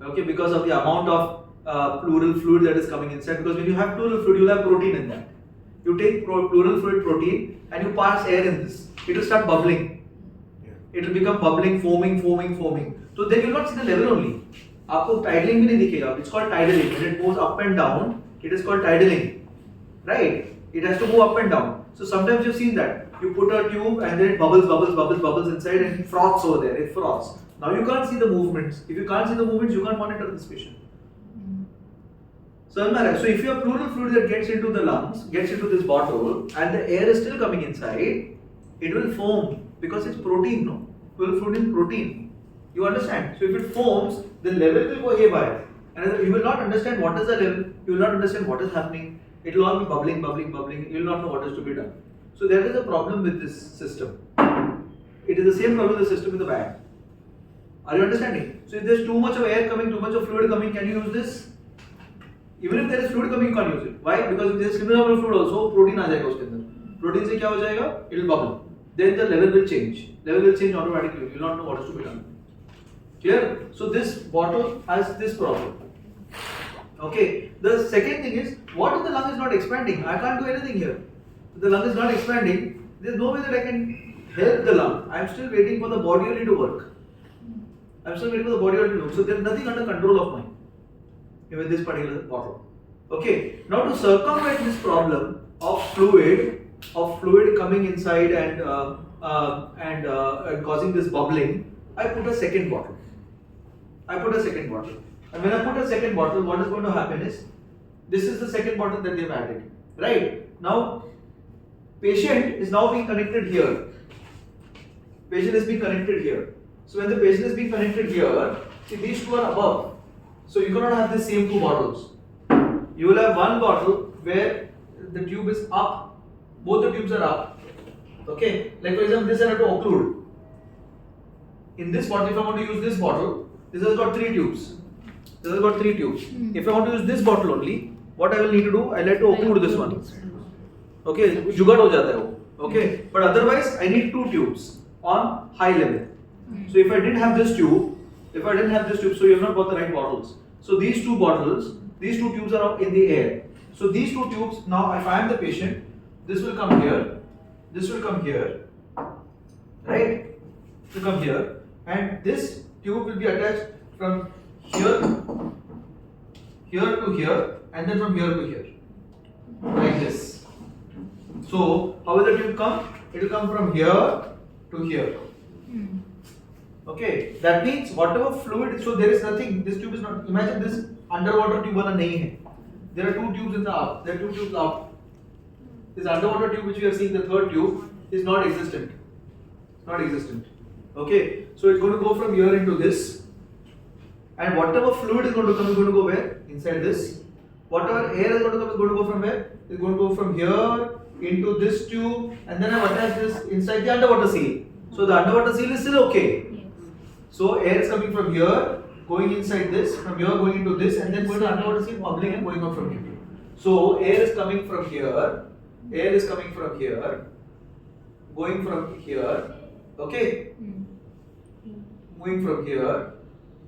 Okay, because of the amount of pleural fluid that is coming inside. Because when you have pleural fluid, you will have protein in that. You take pleural fluid protein and you pass air in this. It will start bubbling. It will become bubbling, foaming. So then you will not see the level only. आपको tidling भी नहीं दिखेगा. It's called tidling. When it moves up and down, it is called tidling. Right? It has to move up and down. So sometimes you've seen that. You put a tube and then it bubbles inside and it froths over there. It froths. Now you can't see the movements. If you can't see the movements, you can't monitor this patient. So if you have pleural fluid that gets into the lungs, gets into this bottle, and the air is still coming inside, it will foam because it's protein, no? Pleural fluid is protein. You understand? So if it foams, the level will go haywire. And you will not understand what is the level, you will not understand what is happening. It will all be bubbling. You will not know what is to be done. So there is a problem with this system. It is the same problem with the system with the bag. Are you understanding? So if there is too much of air coming, too much of fluid coming, can you use this? Even if there is fluid coming, you can't use it. Why? Because if there is similar amount of fluid also, protein आ जाएगा उसके अंदर. Protein से क्या हो जाएगा? It will bubble. Then the level will change. Level will change automatically. You will not know what is to be done. Clear? So this bottle has this problem. Okay. The second thing is, what if the lung is not expanding? I can't do anything here. If the lung is not expanding, there is no way that I can help the lung. I am still waiting for the body only to work. So there is nothing under control of mine with this particular bottle. Okay. Now to circumvent this problem of fluid coming inside and causing this bubbling, I put a second bottle. And when I put a second bottle, what is going to happen is, this is the second bottle that they have added. Right? Now, patient is now being connected here. So when the patient is being connected here, see, these two are above. So you cannot have the same two bottles. You will have one bottle where the tube is up. Both the tubes are up. Okay? Like for example, this I have to occlude. In this bottle, if I want to use this bottle, this has got 3 tubes. If I want to use this bottle only, what I will need to do, I like to occlude this one. Okay? Jugaad ho jata hai wo. Okay? But otherwise, I need 2 tubes on high level. So if I didn't have this tube, so you have not got the right bottles. So these two tubes are up in the air. So these 2 tubes, now if I am the patient, this will come here, right? To come here, and this tube will be attached from here to here, and then from here to here, like this. So how will the tube come? It will come from here to here. Okay, that means whatever fluid, so there is nothing, this tube is not, imagine this underwater tube wala nahi hai. There are 2 tubes in the up, there are 2 tubes up. This underwater tube which we are seeing, the third tube, is not existent. Okay, so it's going to go from here into this, and whatever fluid is going to come is going to go where? Inside this. Whatever air is going to come is going to go from where? It's going to go from here into this tube, and then I've attached this inside the underwater seal. So the underwater seal is still okay. So air is coming from here, going inside this, from here going into this, and then going to underwater seal, bubbling and going out from here. So air is coming from here, going from here, okay? Moving from here,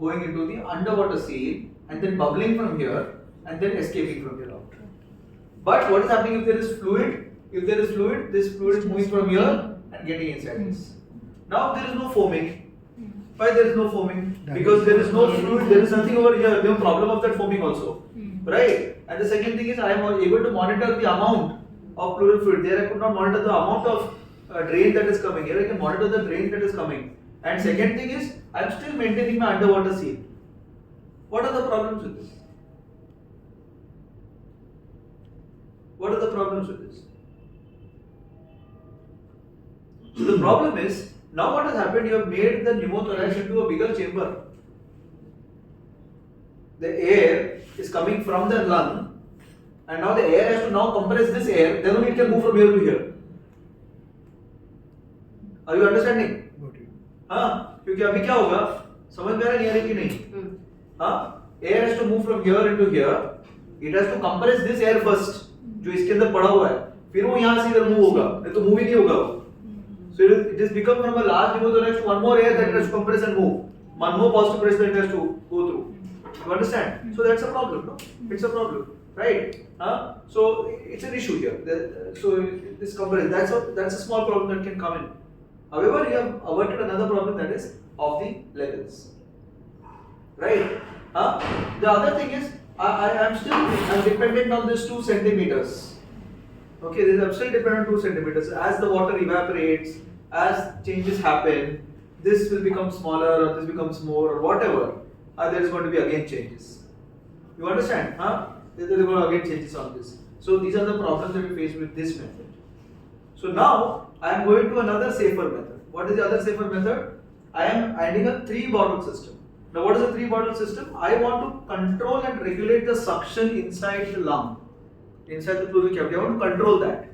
going into the underwater seal, and then bubbling from here, and then escaping from here out. But what is happening if there is fluid? This fluid is moving from here and getting inside this. Now there is no foaming. Why there is no foaming? Because there is no fluid, there is nothing over here. There is no problem of that foaming also. right? And the second thing is I am able to monitor the amount of pleural fluid. There I could not monitor the amount of drain that is coming. Here I can monitor the drain that is coming. And second thing is I am still maintaining my underwater seal. What are the problems with this? What are the problems with this? So the problem is, now what has happened, you have made the pneumothorax into a bigger chamber. The air is coming from the lung and now the air has to now compress this air, then only it can move from here to here. Are you understanding? Got it. हाँ, क्योंकि अभी क्या होगा, समझ में आ रहा है कि नहीं? हाँ, air has to move from here into here. It has to compress this air first, जो इसके अंदर पड़ा हुआ है. फिर वो यहाँ से इधर move होगा, नहीं तो move ही नहीं होगा वो. So it has become from a large pneumothorax to one more air that has to compress and move. One more positive pressure that has to go through. You understand? So that's a problem, no? It's a problem, right? So it's an issue here. So this comparison, that's a small problem that can come in. However, you have averted another problem, that is of the levels, right? The other thing is I'm dependent on this 2 centimeters. Okay, I'm still dependent on 2 centimeters. As the water evaporates, as changes happen, this will become smaller or this becomes more or whatever. There is going to be again changes. You understand? There is going to again changes on this. So these are the problems that we face with this method. So now I am going to another safer method. What is the other safer method? I am adding a 3-bottle system. Now what is a 3-bottle system? I want to control and regulate the suction inside the lung, inside the pleural cavity. I want to control that.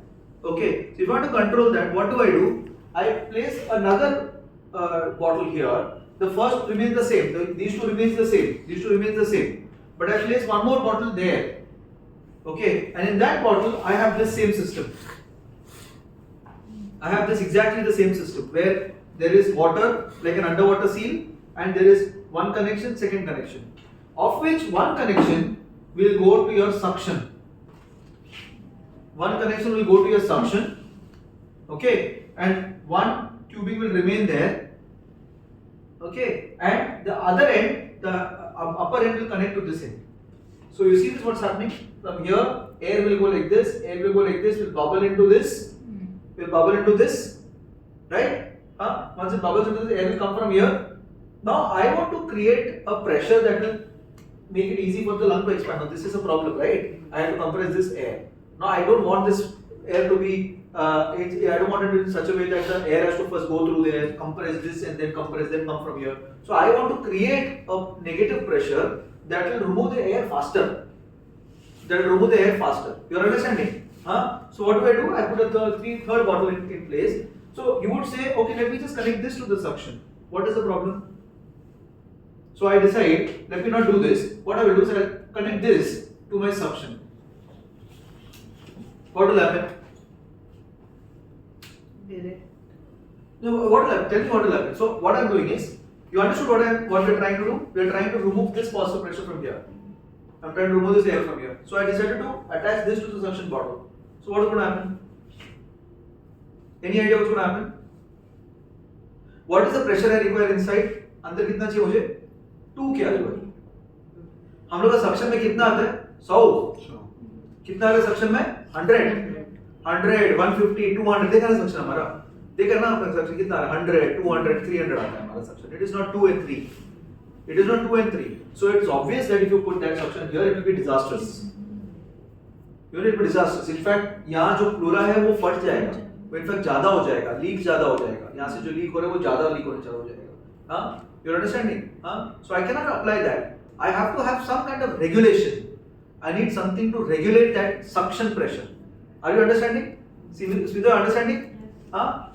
Okay. So if I want to control that, what do? I place another bottle here. The first remains the same. These two remains the same. These two remains the same. But I place one more bottle there. Okay. And in that bottle, I have this same system. I have this exactly the same system where there is water like an underwater seal and there is one connection, second connection, of which one connection will go to your suction. One connection will go to your suction, okay, and one tubing will remain there, okay, and the other end, the upper end will connect to this end. So you see this what's happening? From here, air will go like this, air will go like this, will bubble into this, right? Once it bubbles into this, air will come from here. Now I want to create a pressure that will make it easy for the lung to expand. Now this is a problem, right? I have to compress this air. Now I don't want this air to be, I don't want it in such a way that the air has to first go through there, compress this and then compress, then come from here. So I want to create a negative pressure that will remove the air faster. You are understanding? So what do? I put a third bottle in place. So you would say, okay, let me just connect this to the suction. What is the problem? So I decide, let me not do this. What I will do is I will connect this to my suction. What will happen? No, what will happen? Tell me what will happen. So what I am doing is, you understood what we are trying to do? We are trying to remove this positive pressure from here. I am trying to remove this air from here. So I decided to attach this to the suction bottle. So what is going to happen? Any idea what's going to happen? What is the pressure I require inside? अंदर कितना चाहिए मुझे? 2 के आजू-बाजू. हम लोग का suction में कितना आता है? 100. कितना आता है सक्शन में? 100, 150, 200. देखा ना सक्शन हमारा? देखा ना अपना सक्शन कितना आ रहा है? 100, 200, 300 आता है हमारा suction. It is not 2 and 3. It is not 2 and 3. So it is obvious that if you put that suction here, it will be disastrous. It will be disastrous. In fact, यहाँ जो pleura है वो फट जाएगा. वो in fact ज्यादा हो जाएगा, लीक ज्यादा हो जाएगा. यहाँ से जो लीक हो रहा है वो ज्यादा लीक होने चालू हो जाएगा. You're understanding? So I cannot apply that. I have to have some kind of regulation. I need something to regulate that suction pressure. Are you understanding? Smita, understanding?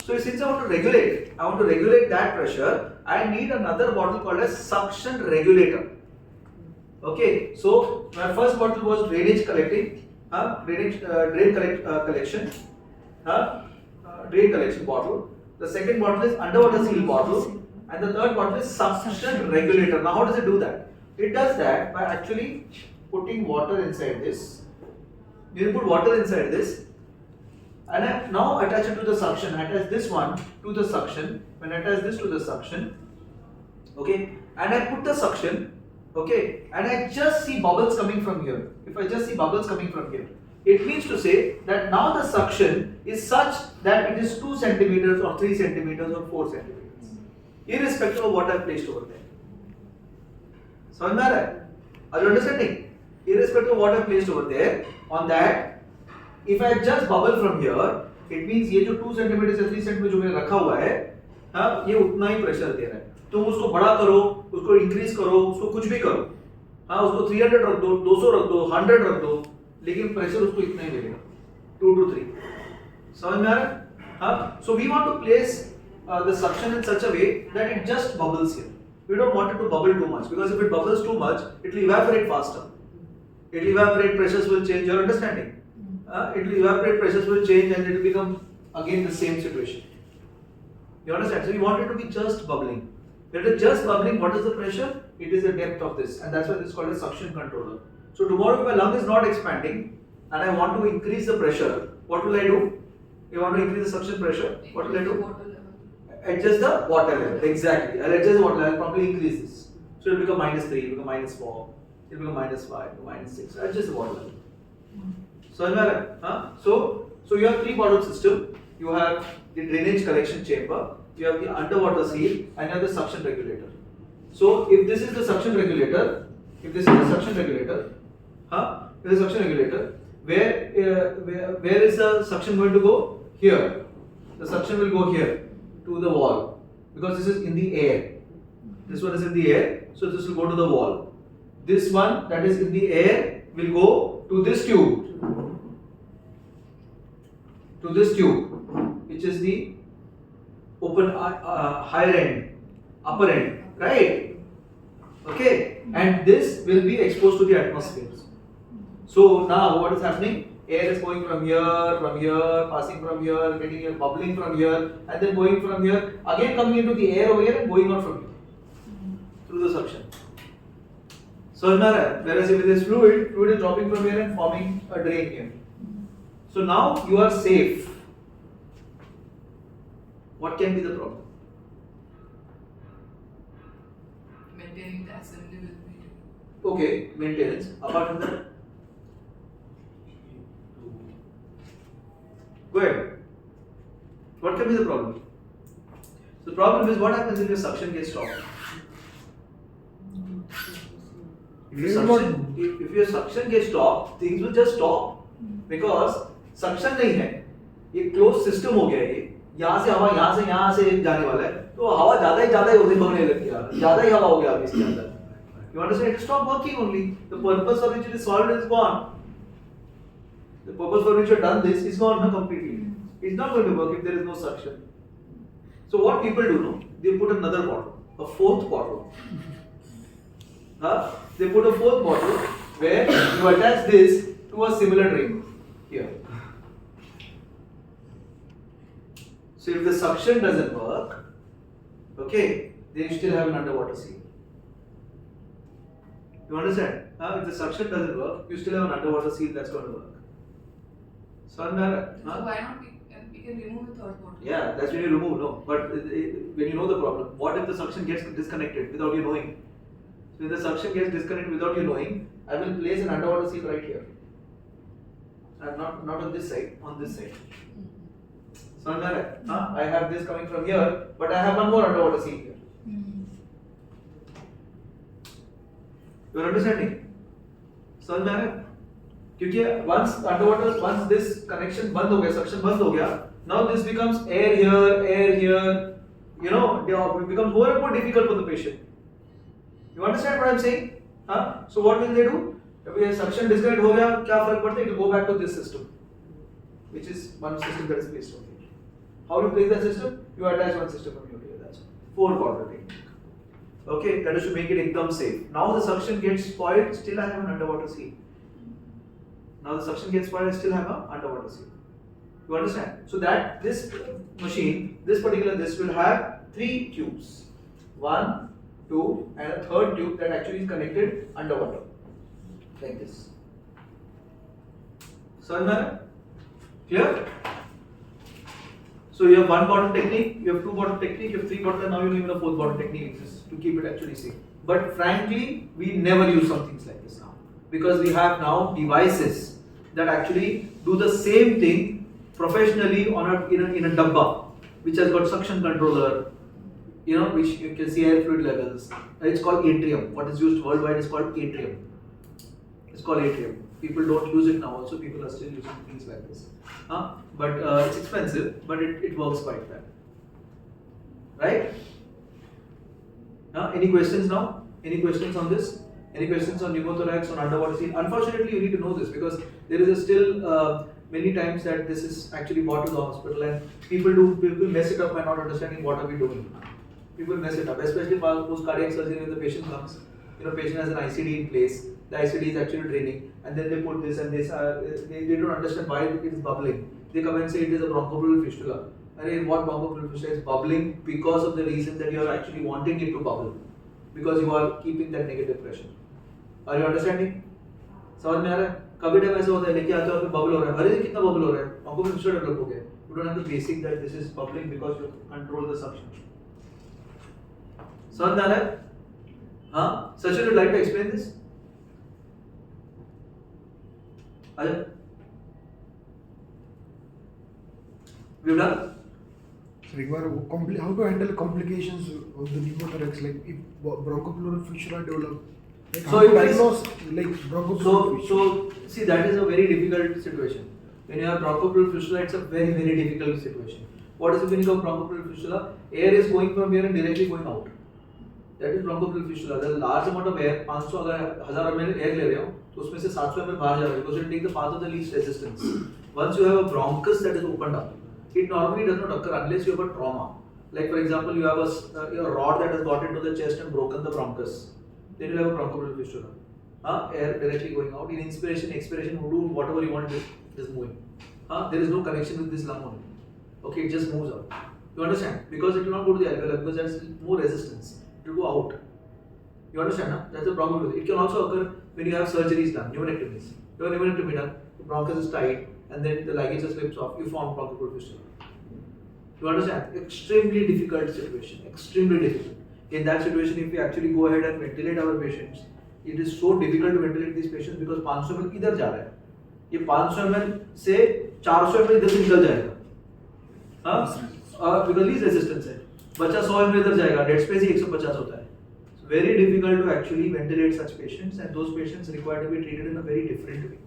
So since I want to regulate that pressure, I need another bottle called a suction regulator. Okay, so my first bottle was drainage collecting, drain collection bottle. The second bottle is underwater seal bottle, and the third bottle is suction regulator. Now, how does it do that? It does that by actually putting water inside this. You put water inside this, and I now attach it to the suction. I attach this one to the suction. When I attach this to the suction, okay, and I put the suction Okay, and I just see bubbles coming from here. If I just see bubbles coming from here, it means to say that now the suction is such that it is 2 centimeters or 3 centimeters or 4 centimeters, irrespective of what I have placed over there. समझ में आ रहा है? Are you understanding? Irrespective of what I have placed over there, on that, if I just bubble from here, it means ये जो 2 centimeters या 3 centimeters जो मैंने रखा हुआ है, हाँ, ये उतना ही प्रेशर दे रहा है. तुम उसको बड़ा करो, उसको इंक्रीज करो, उसको कुछ भी करो, हाँ, उसको 300 रख दो, 200 रख दो, 100 रख दो, लेकिन प्रेशर उसको इतना ही मिलेगा, 2 to 3. समझ में आ रहा है? हाँ, so we want to place the suction in such a way that it just bubbles here. We don't want it to bubble too much, because if it bubbles too much, it will evaporate faster. It will evaporate, pressures will change. You're understanding? It will evaporate, pressures will change, and it will become again the same situation. You understand? So we want it to be just bubbling. If it is just bubbling, what is the pressure? It is the depth of this, and that's why this is called a suction controller. So tomorrow, if my lung is not expanding and I want to increase the pressure, what will I do? If I want to increase the suction pressure, what will I do? Adjust the water level. Exactly. I'll adjust the water level. I'll probably increase this. So it will become -3, it will become -4, it will become -5, -6. Adjust the water level. So you have 3 bottle system. You have the drainage collection chamber, you have the underwater seal, and you have the suction regulator. So if this is the suction regulator, where is the suction going to go? Here. The suction will go here to the wall, because this is in the air. This one is in the air, so this will go to the wall. This one that is in the air will go to this tube, which is the open higher end, upper end, right? Okay, and this will be exposed to the atmosphere. So now what is happening? Air is going from here, passing from here, getting here, bubbling from here, and then going from here, again coming into the air over here and going out from here through the suction. So whereas if it is fluid is dropping from here and forming a drain here. So now you are safe. What can be the problem? Maintaining the assembly will be. Okay, maintenance. Apart from that, go ahead. What can be the problem? So the problem is what happens if your suction gets stopped. If your suction gets stopped, things will just stop, because suction नहीं है, ये closed system हो गया है. ये यहाँ से हवा यहाँ से जाने वाला है, तो हवा ज़्यादा ही होने भगने लग गया, ज़्यादा ही हवा हो गया अभी इसके अंदर. You understand? It stopped working only. The purpose for which it is solved is gone. The purpose for which you have done this is gone completely. It's not going to work if there is no suction. So what people do, no? They put another bottle, a 4th bottle. They put a 4th bottle where you attach this to a similar drain here. So if the suction doesn't work, okay, then you still have an underwater seal. You understand? If the suction doesn't work, you still have an underwater seal that's going to work. So why not we can remove the 3rd bottle? Yeah, that's when you remove, no. But when you know the problem, what if the suction gets disconnected without you knowing? So if the suction gets disconnected without you knowing, I will place an underwater seal right here. And not on this side, on this side. So I have this coming from here, but I have one more underwater seal here. You are understanding? समझ में आ रहा है? क्योंकि once this connection बंद हो गया, suction बंद हो गया, now this becomes air here, you know, it becomes more and more difficult for the patient. You understand what I am saying? So what will they do? If suction disconnect हो गया, क्या फर्क पड़ता है? It will go back to this system, which is one system that is placed over here. How do you place that system? You attach one system from here. That's 4 bottle technique. Okay, that is to make it ekdam safe. Now the suction gets spoiled, still I have an underwater seal. Now the suction gets spoiled, I still have an underwater seal. You understand? So that this machine, this will have 3 tubes. 1, 2, and a 3rd tube that actually is connected underwater. Like this. So, clear? So you have 1 bottle technique, you have 2 bottle technique, you have 3 bottle, and now you need a 4th bottle technique exists to keep it actually safe. But frankly, we never use some things like this now because we have now devices that actually do the same thing professionally in a dabba, which has got suction controller, which you can see air fluid levels. It's called atrium. What is used worldwide is called atrium. It's called atrium. People don't use it now. Also, people are still using things like this. But it's expensive, but it works quite well. Right? Any questions now? Any questions on this? Any questions on pneumothorax, on underwater scene? Unfortunately, you need to know this because there is still many times that this is actually brought to the hospital and people mess it up by not understanding what are we doing. People mess it up, especially post cardiac surgery when the patient comes. Patient has an ICD in place. The ICD is actually draining, and then they put this and this. They don't understand why it is bubbling. They come and say it is a bronchopleural fistula. And what bronchopleural fistula is bubbling because of the reason that you are actually wanting it to bubble, because you are keeping that negative pressure. Are you understanding? समझ में आ रहा है? कभी time ऐसा होता है लेके आते हो और बबल हो रहा है. अरे कितना बबल हो रहा है? bronchopleural fistula डेवलप हो गया. You don't have the basic that this is bubbling because you control the suction. समझ में आ रहा है? Sachin, would like to explain this? Ajay? We've done? How to handle complications of the pneumothorax, like if bronchopleural fistula develop? Like So how to if diagnose like bronchopleural fistula? So see, that is a very difficult situation. When you have bronchopleural fistula, it's a very, very difficult situation. What is the meaning of bronchopleural fistula? Air is going from here and directly going out. That is bronchopleural fistula. There is a large amount of air. 500 अगर 1000 ml air ले रहे हो तो उसमें से 700 ml बाहर जा रहा है because it takes the path of the least resistance. Once you have a bronchus that is opened up, it normally does not occur unless you have a trauma. Like for example, you have a rod that has got into the chest and broken the bronchus. Then you have a bronchopleural fistula. Air directly going out. In inspiration, expiration, do whatever you want, it is moving. There is no connection with this lung only. Okay, it just moves out. You understand? Because it will not go to the alveoli because there is more resistance. It will go out. You understand? That's the problem. It can also occur when you have surgeries done, pneumonectomies. You have pneumonectomy done, the bronchus is tight, and then the ligature slips off, you form bronchopleural fistula. You understand? Extremely difficult situation. Extremely difficult. In that situation, if we actually go ahead and ventilate our patients, it is so difficult to ventilate these patients because 500 ml इधर जा रहा है. ये 500 ml से 400 ml इधर से निकल जाएगा. Because least resistance है. बच्चा 100 ml इधर जाएगा. Dead space ही 150 होता है. It's very difficult to actually ventilate such patients, and those patients require to be treated in a very different way.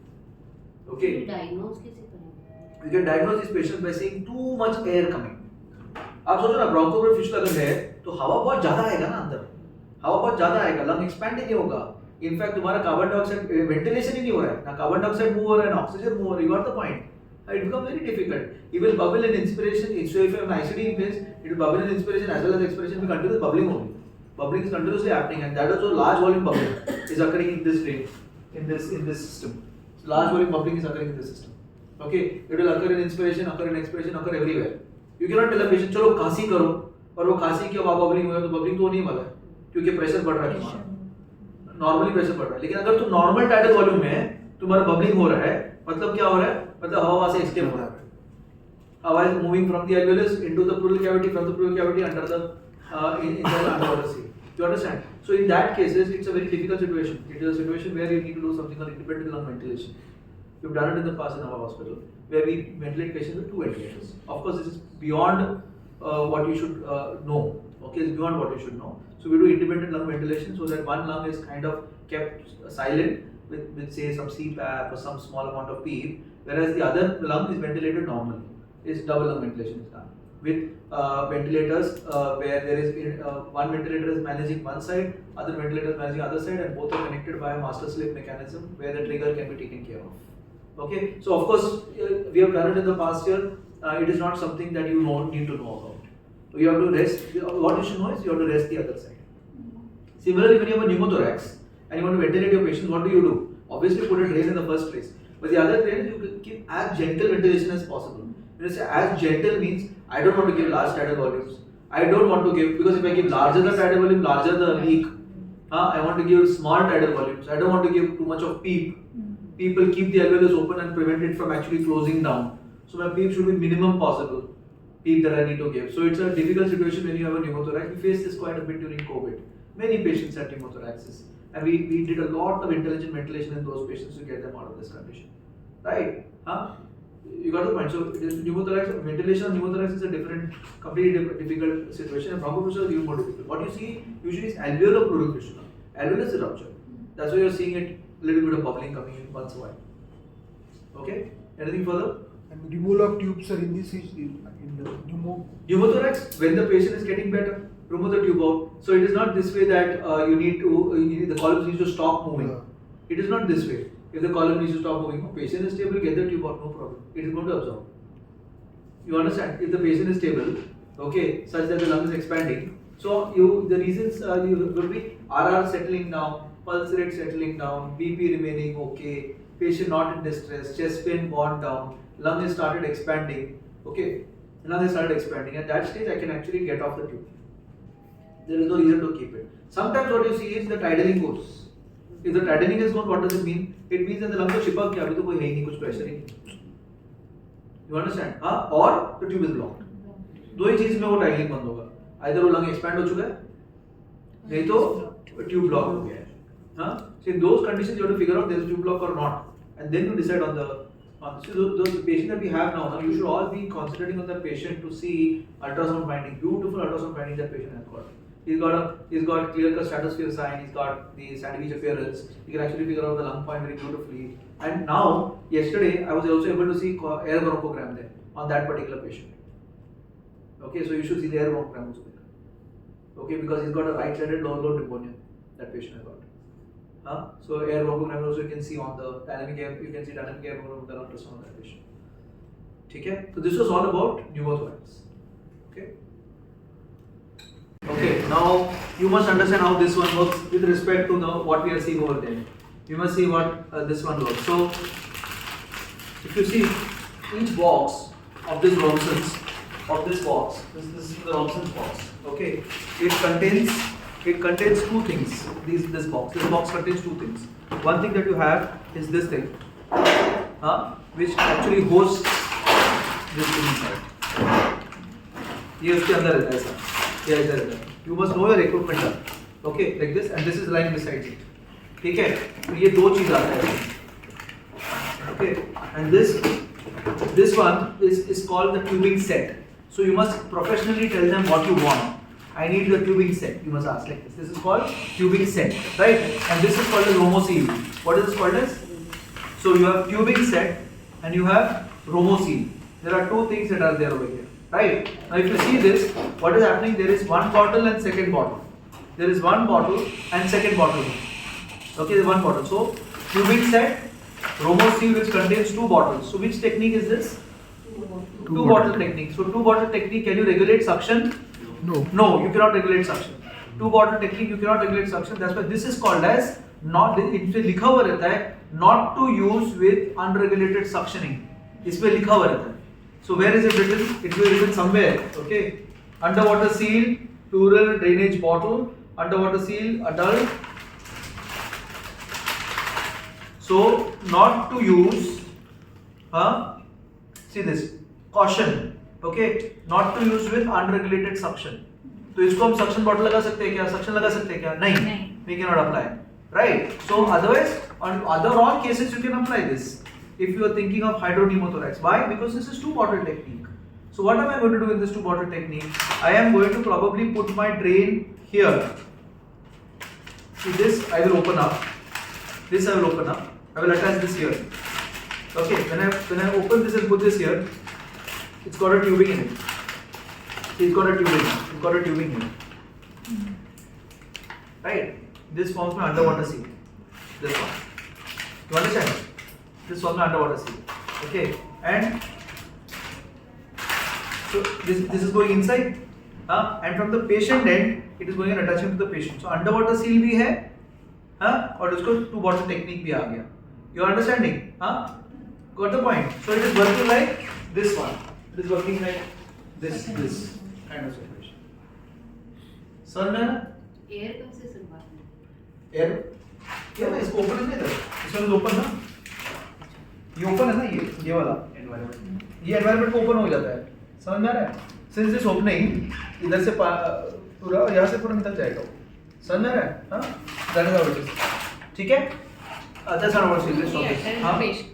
Okay. Diagnose कैसे करेंगे? You can diagnose this patient by seeing too much air coming. आप सोचो ना ब्रोंकोप्लेयर fistula अगर है तो हवा बहुत ज्यादा आएगा ना अंदर. हवा बहुत ज्यादा आएगा, लंग एक्सपैंड ही नहीं होगा. इनफैक्ट तुम्हारा कार्बन डाइऑक्साइड वेंटिलेशन ही नहीं हो रहा है, ना कार्बन डाइऑक्साइड मूव हो रहा है ना ऑक्सीजन मूव हो रहा है. You got the point? It becomes very difficult. It will bubble in inspiration. So if you have an ICD in place, it will bubble in inspiration as well as expiration. We continue bubbling only. Bubbling is continuously happening, and that is also large volume bubbling is occurring in this range, in this system. So large volume bubbling is occurring in this system. Okay, it will occur in inspiration, occur in expiration, occur everywhere. You cannot tell a patient, चलो खांसी करो, और वो खांसी के बाद bubbling हुआ तो बबलिंग तो नहीं वाला है, क्योंकि प्रेशर बढ़ रहा है तुम्हारा. नॉर्मली प्रेशर बढ़ रहा है, लेकिन अगर तुम नॉर्मल टाइडल वॉल्यूम में है, तुम्हारा बबलिंग हो रहा है, मतलब क्या हो रहा है? मतलब हवा वहां से एस्केप हो रहा है. हवा is moving from the alveolus into the pleural cavity, from the pleural cavity under the in the underwater sea. You understand? So in that cases, it's a very difficult situation. It is a situation where you need to do something called independent lung ventilation. We've done it in the past in our hospital, where we ventilate patients with 2 ventilators. Of course, this is beyond what you should know. Okay, it's beyond what you should know. So we do independent lung ventilation so that one lung is kind of kept silent with say some CPAP or some small amount of PEEP, whereas the other lung is ventilated normally. It's double lung ventilation is done with ventilators where there is one ventilator is managing one side, other ventilator is managing other side, and both are connected by a master slave mechanism where the trigger can be taken care of. Okay, so of course we have done it in the past year. It is not something that you don't need to know about. So you have to rest. What you should know is you have to rest the other side. Similarly, when you have a pneumothorax and you want to ventilate your patient, what do? Obviously, put a drain in the first place. But the other drain, you can keep as gentle ventilation as possible. When you say as gentle means, I don't want to give large tidal volumes. I don't want to give, because if I give larger the tidal volume, larger the leak. I want to give small tidal volumes. I don't want to give too much of PEEP. People keep the alveolus open and prevent it from actually closing down. So my PEEP should be minimum possible PEEP that I need to give. So it's a difficult situation when you have a pneumothorax. We faced this quite a bit during COVID. Many patients had pneumothorax, and we did a lot of intelligent ventilation in those patients to get them out of this condition, right? You got the point. So pneumothorax, ventilation of pneumothorax is a completely difficult situation. And bronchopressure is even more difficult. What you see usually is alveolar pleural fistula. Alveolus is a rupture. That's why you're seeing it a little bit of bubbling coming in once in a while. Okay. Anything further? And removal of tubes are in this in the Pneumothorax, when the patient is getting better, remove the tube out. So it is not this way that the columns need to stop moving. Yeah. It is not this way. If the column needs to stop moving, patient is stable, get the tube out, no problem. It is going to absorb. You understand? If the patient is stable, okay, such that the lung is expanding, so the reasons will be RR settling down, pulse rate settling down, BP remaining okay, patient not in distress, chest pain gone down, lung has started expanding, okay, lung has started expanding. At that stage, I can actually get off the tube. There is no reason to keep it. Sometimes what you see is the tidalling goes. If the tidalling is gone, what does it mean? It means that the lung को चिपक गया, अभी तो कोई है ही नहीं, कुछ pressure ही नहीं. You understand? Or the tube is blocked. दो ही चीज में वो tidalling बंद होगा. Either वो lung expand हो चुका है, नहीं तो tube block हो गया है. So in those conditions, you have to figure out there is a tube block or not, and then you decide on the. So the patient that we have now, you should all be concentrating on the patient to see ultrasound finding, beautiful ultrasound finding that patient has got. He's got clear-cut stratosphere sign. He's got the sandwich appearance. He can actually figure out the lung point very beautifully. And now, yesterday, I was also able to see air bronchogram there on that particular patient. Okay, so you should see the air bronchogram also there. Okay, because he's got a right-sided lower lobe pneumonia. That patient has got. So air bronchogram also you can see on the dynamic air. You can see dynamic air bronchogram ultrasound on that patient. Okay, so this was all about pneumothorax. Okay. Okay, now you must understand how this one works with respect to what we are seeing over there. You must see what this one works. So, if you see each box of this Robson's, this is the Robson's box. Okay, it contains two things. This box contains two things. One thing that you have is this thing, which actually hosts this thing inside. ये उसके अंदर रहता है ऐसा. Yeah, इधर. You must know your equipment. Okay, like this, and this is lying beside it. ठीक है? तो ये दो चीज आता है. Okay, and this one is called the tubing set. So you must professionally tell them what you want. I need the tubing set. You must ask like this. This is called tubing set, right? And this is called as Romoseal. What is this called as? So you have tubing set and you have Romoseal. There are two things that are there over here. Right? Now if you see this, what is happening? There is one bottle and second bottle. There is one bottle and second bottle. Okay, there's one bottle. So tubing set, Romoseal, which contains two bottles. So which technique is this? Two bottle technique. So two bottle technique, can you regulate suction? No. No, you cannot regulate suction. Two bottle technique, you cannot regulate suction. That's why this is called as not. इसमें लिखा हुआ रहता है not to use with unregulated suctioning. इसमें लिखा हुआ रहता है. So where is it written? It will be written somewhere. Okay. Underwater seal, plural drainage bottle. Underwater seal, adult. So not to use. See this. Caution. Okay. Not to use with unregulated suction. तो इसको हम suction bottle लगा सकते हैं क्या? Suction लगा सकते हैं क्या? नहीं. We cannot apply. Right. So otherwise, on all cases you can apply this. If you are thinking of hydropneumothorax. Why? Because this is two bottle technique. So what am I going to do in this two bottle technique? I am going to probably put my drain here. See this, I will open up. This I will open up. I will attach this here. Okay, when I open this and put this here, it's got a tubing in it. See, it's got a tubing. It's got a tubing here. Right? This forms my underwater seal. This one. You understand? This was my underwater seal. Okay, and so this is going inside, and from the patient end, it is going and attaching to the patient. So underwater seal भी है, और इसको two bottle technique भी आ गया. You are understanding? Got the point? So it is working like this one. It is working like this kind of situation. समझ में ना? Air कब से शुरुआत में? Air? क्या ना इसको open नहीं था? इसमें open ना? ये ओपन है ना ये वाला ये एनवायरनमेंट को ओपन हो जाता है. समझ में आ रहा है? सिंस दिस ओपनिंग इधर से पूरा यहाँ से पूरा निकल जाएगा. समझ में आ रहा है? हाँ, that is how it is. ठीक है? That's not what serious Yeah, topic. there is हाँ? a patient.